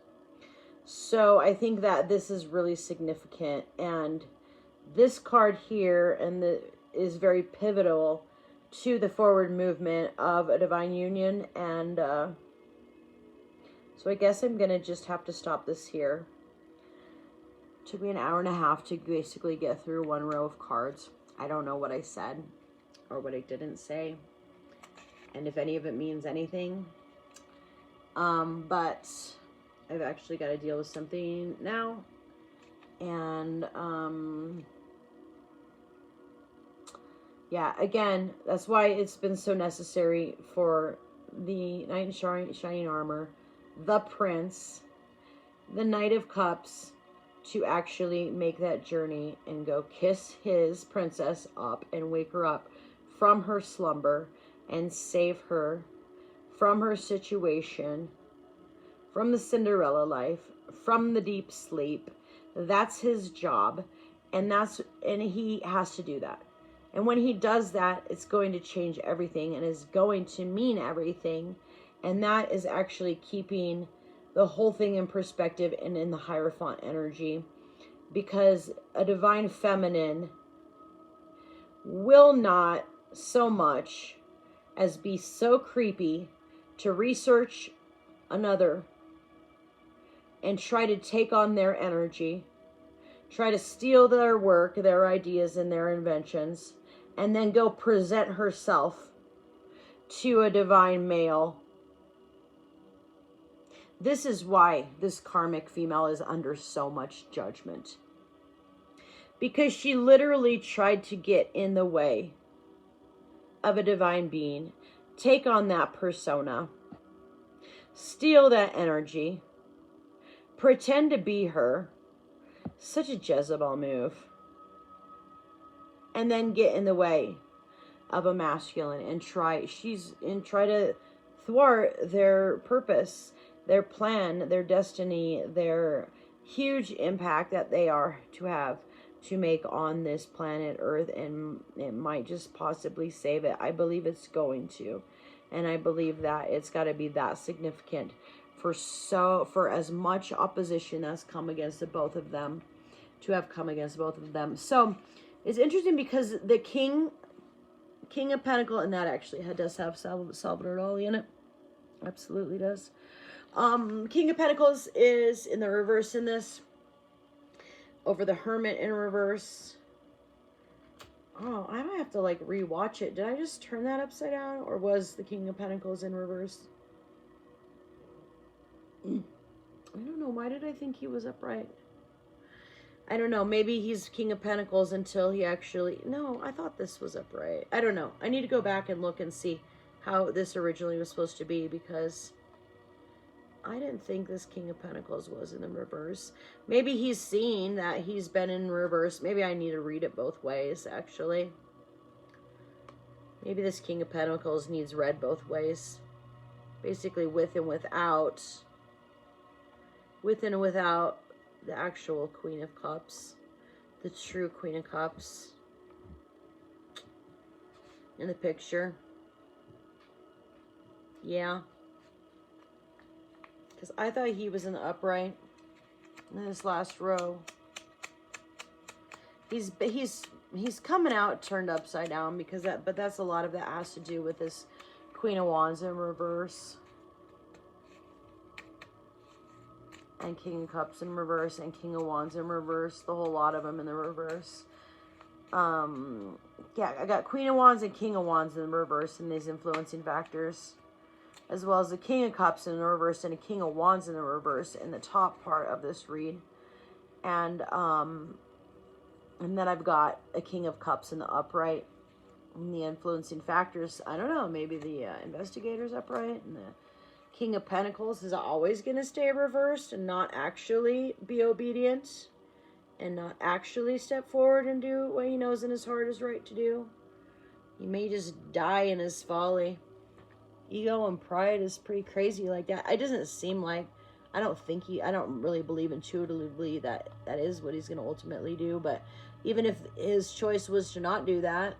So I think that this is really significant. And this card here is very pivotal to the forward movement of a divine union. And so I guess I'm going to just have to stop this here. It took me an hour and a half to basically get through 1 row of cards. I don't know what I said or what I didn't say, and if any of it means anything. But I've actually got to deal with something now. And yeah, again, that's why it's been so necessary for the Knight in Shining Armor, the Prince, the Knight of Cups, to actually make that journey and go kiss his princess up and wake her up from her slumber and save her from her situation, from the Cinderella life, from the deep sleep. That's his job, and he has to do that. And when he does that, it's going to change everything and is going to mean everything. And that is actually keeping the whole thing in perspective and in the Hierophant energy. Because a divine feminine will not so much as be so creepy to research another and try to take on their energy, try to steal their work, their ideas, and their inventions, and then go present herself to a divine male. This is why this karmic female is under so much judgment. Because she literally tried to get in the way of a divine being, take on that persona, steal that energy, pretend to be her. Such a Jezebel move. And then get in the way of a masculine and try to thwart their purpose, their plan, their destiny, their huge impact that they are to have to make on this planet Earth, and it might just possibly save it. I believe it's going to, and I believe that it's got to be that significant for as much opposition that's come against the both of them, to have come against both of them. So it's interesting because the King of Pentacles, and that actually does have Salvador Dali in it. Absolutely does. King of Pentacles is in the reverse in this, over the Hermit in reverse. Oh, I might have to like rewatch it. Did I just turn that upside down, or was the King of Pentacles in reverse? I don't know. Why did I think he was upright? I don't know. Maybe he's King of Pentacles until he actually... No, I thought this was upright. I don't know. I need to go back and look and see how this originally was supposed to be, because I didn't think this King of Pentacles was in the reverse. Maybe he's seen that he's been in reverse. Maybe I need to read it both ways, actually. Maybe this King of Pentacles needs read both ways. Basically with and without. With and without the actual Queen of Cups. The true Queen of Cups. In the picture. Yeah. Because I thought he was in the upright. In this last row. He's coming out turned upside down because but that's a lot of that has to do with this Queen of Wands in reverse. And King of Cups in reverse and King of Wands in reverse. The whole lot of them in the reverse. Yeah, I got Queen of Wands and King of Wands in reverse in these influencing factors. As well as the King of Cups in the reverse and a King of Wands in the reverse in the top part of this read. And then I've got a King of Cups in the upright. And the influencing factors, I don't know, maybe the Investigator's upright. And the King of Pentacles is always going to stay reversed and not actually be obedient. And not actually step forward and do what he knows in his heart is right to do. He may just die in his folly. Ego and pride is pretty crazy like that. It doesn't seem like, I don't really believe intuitively that that is what he's going to ultimately do. But even if his choice was to not do that,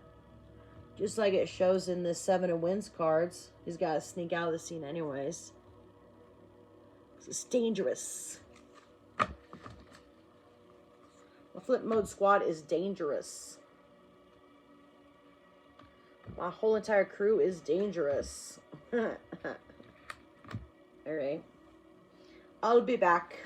just like it shows in the Seven of Wands cards, he's got to sneak out of the scene anyways. It's dangerous. The Flip Mode Squad is dangerous. My whole entire crew is dangerous. Alright. I'll be back.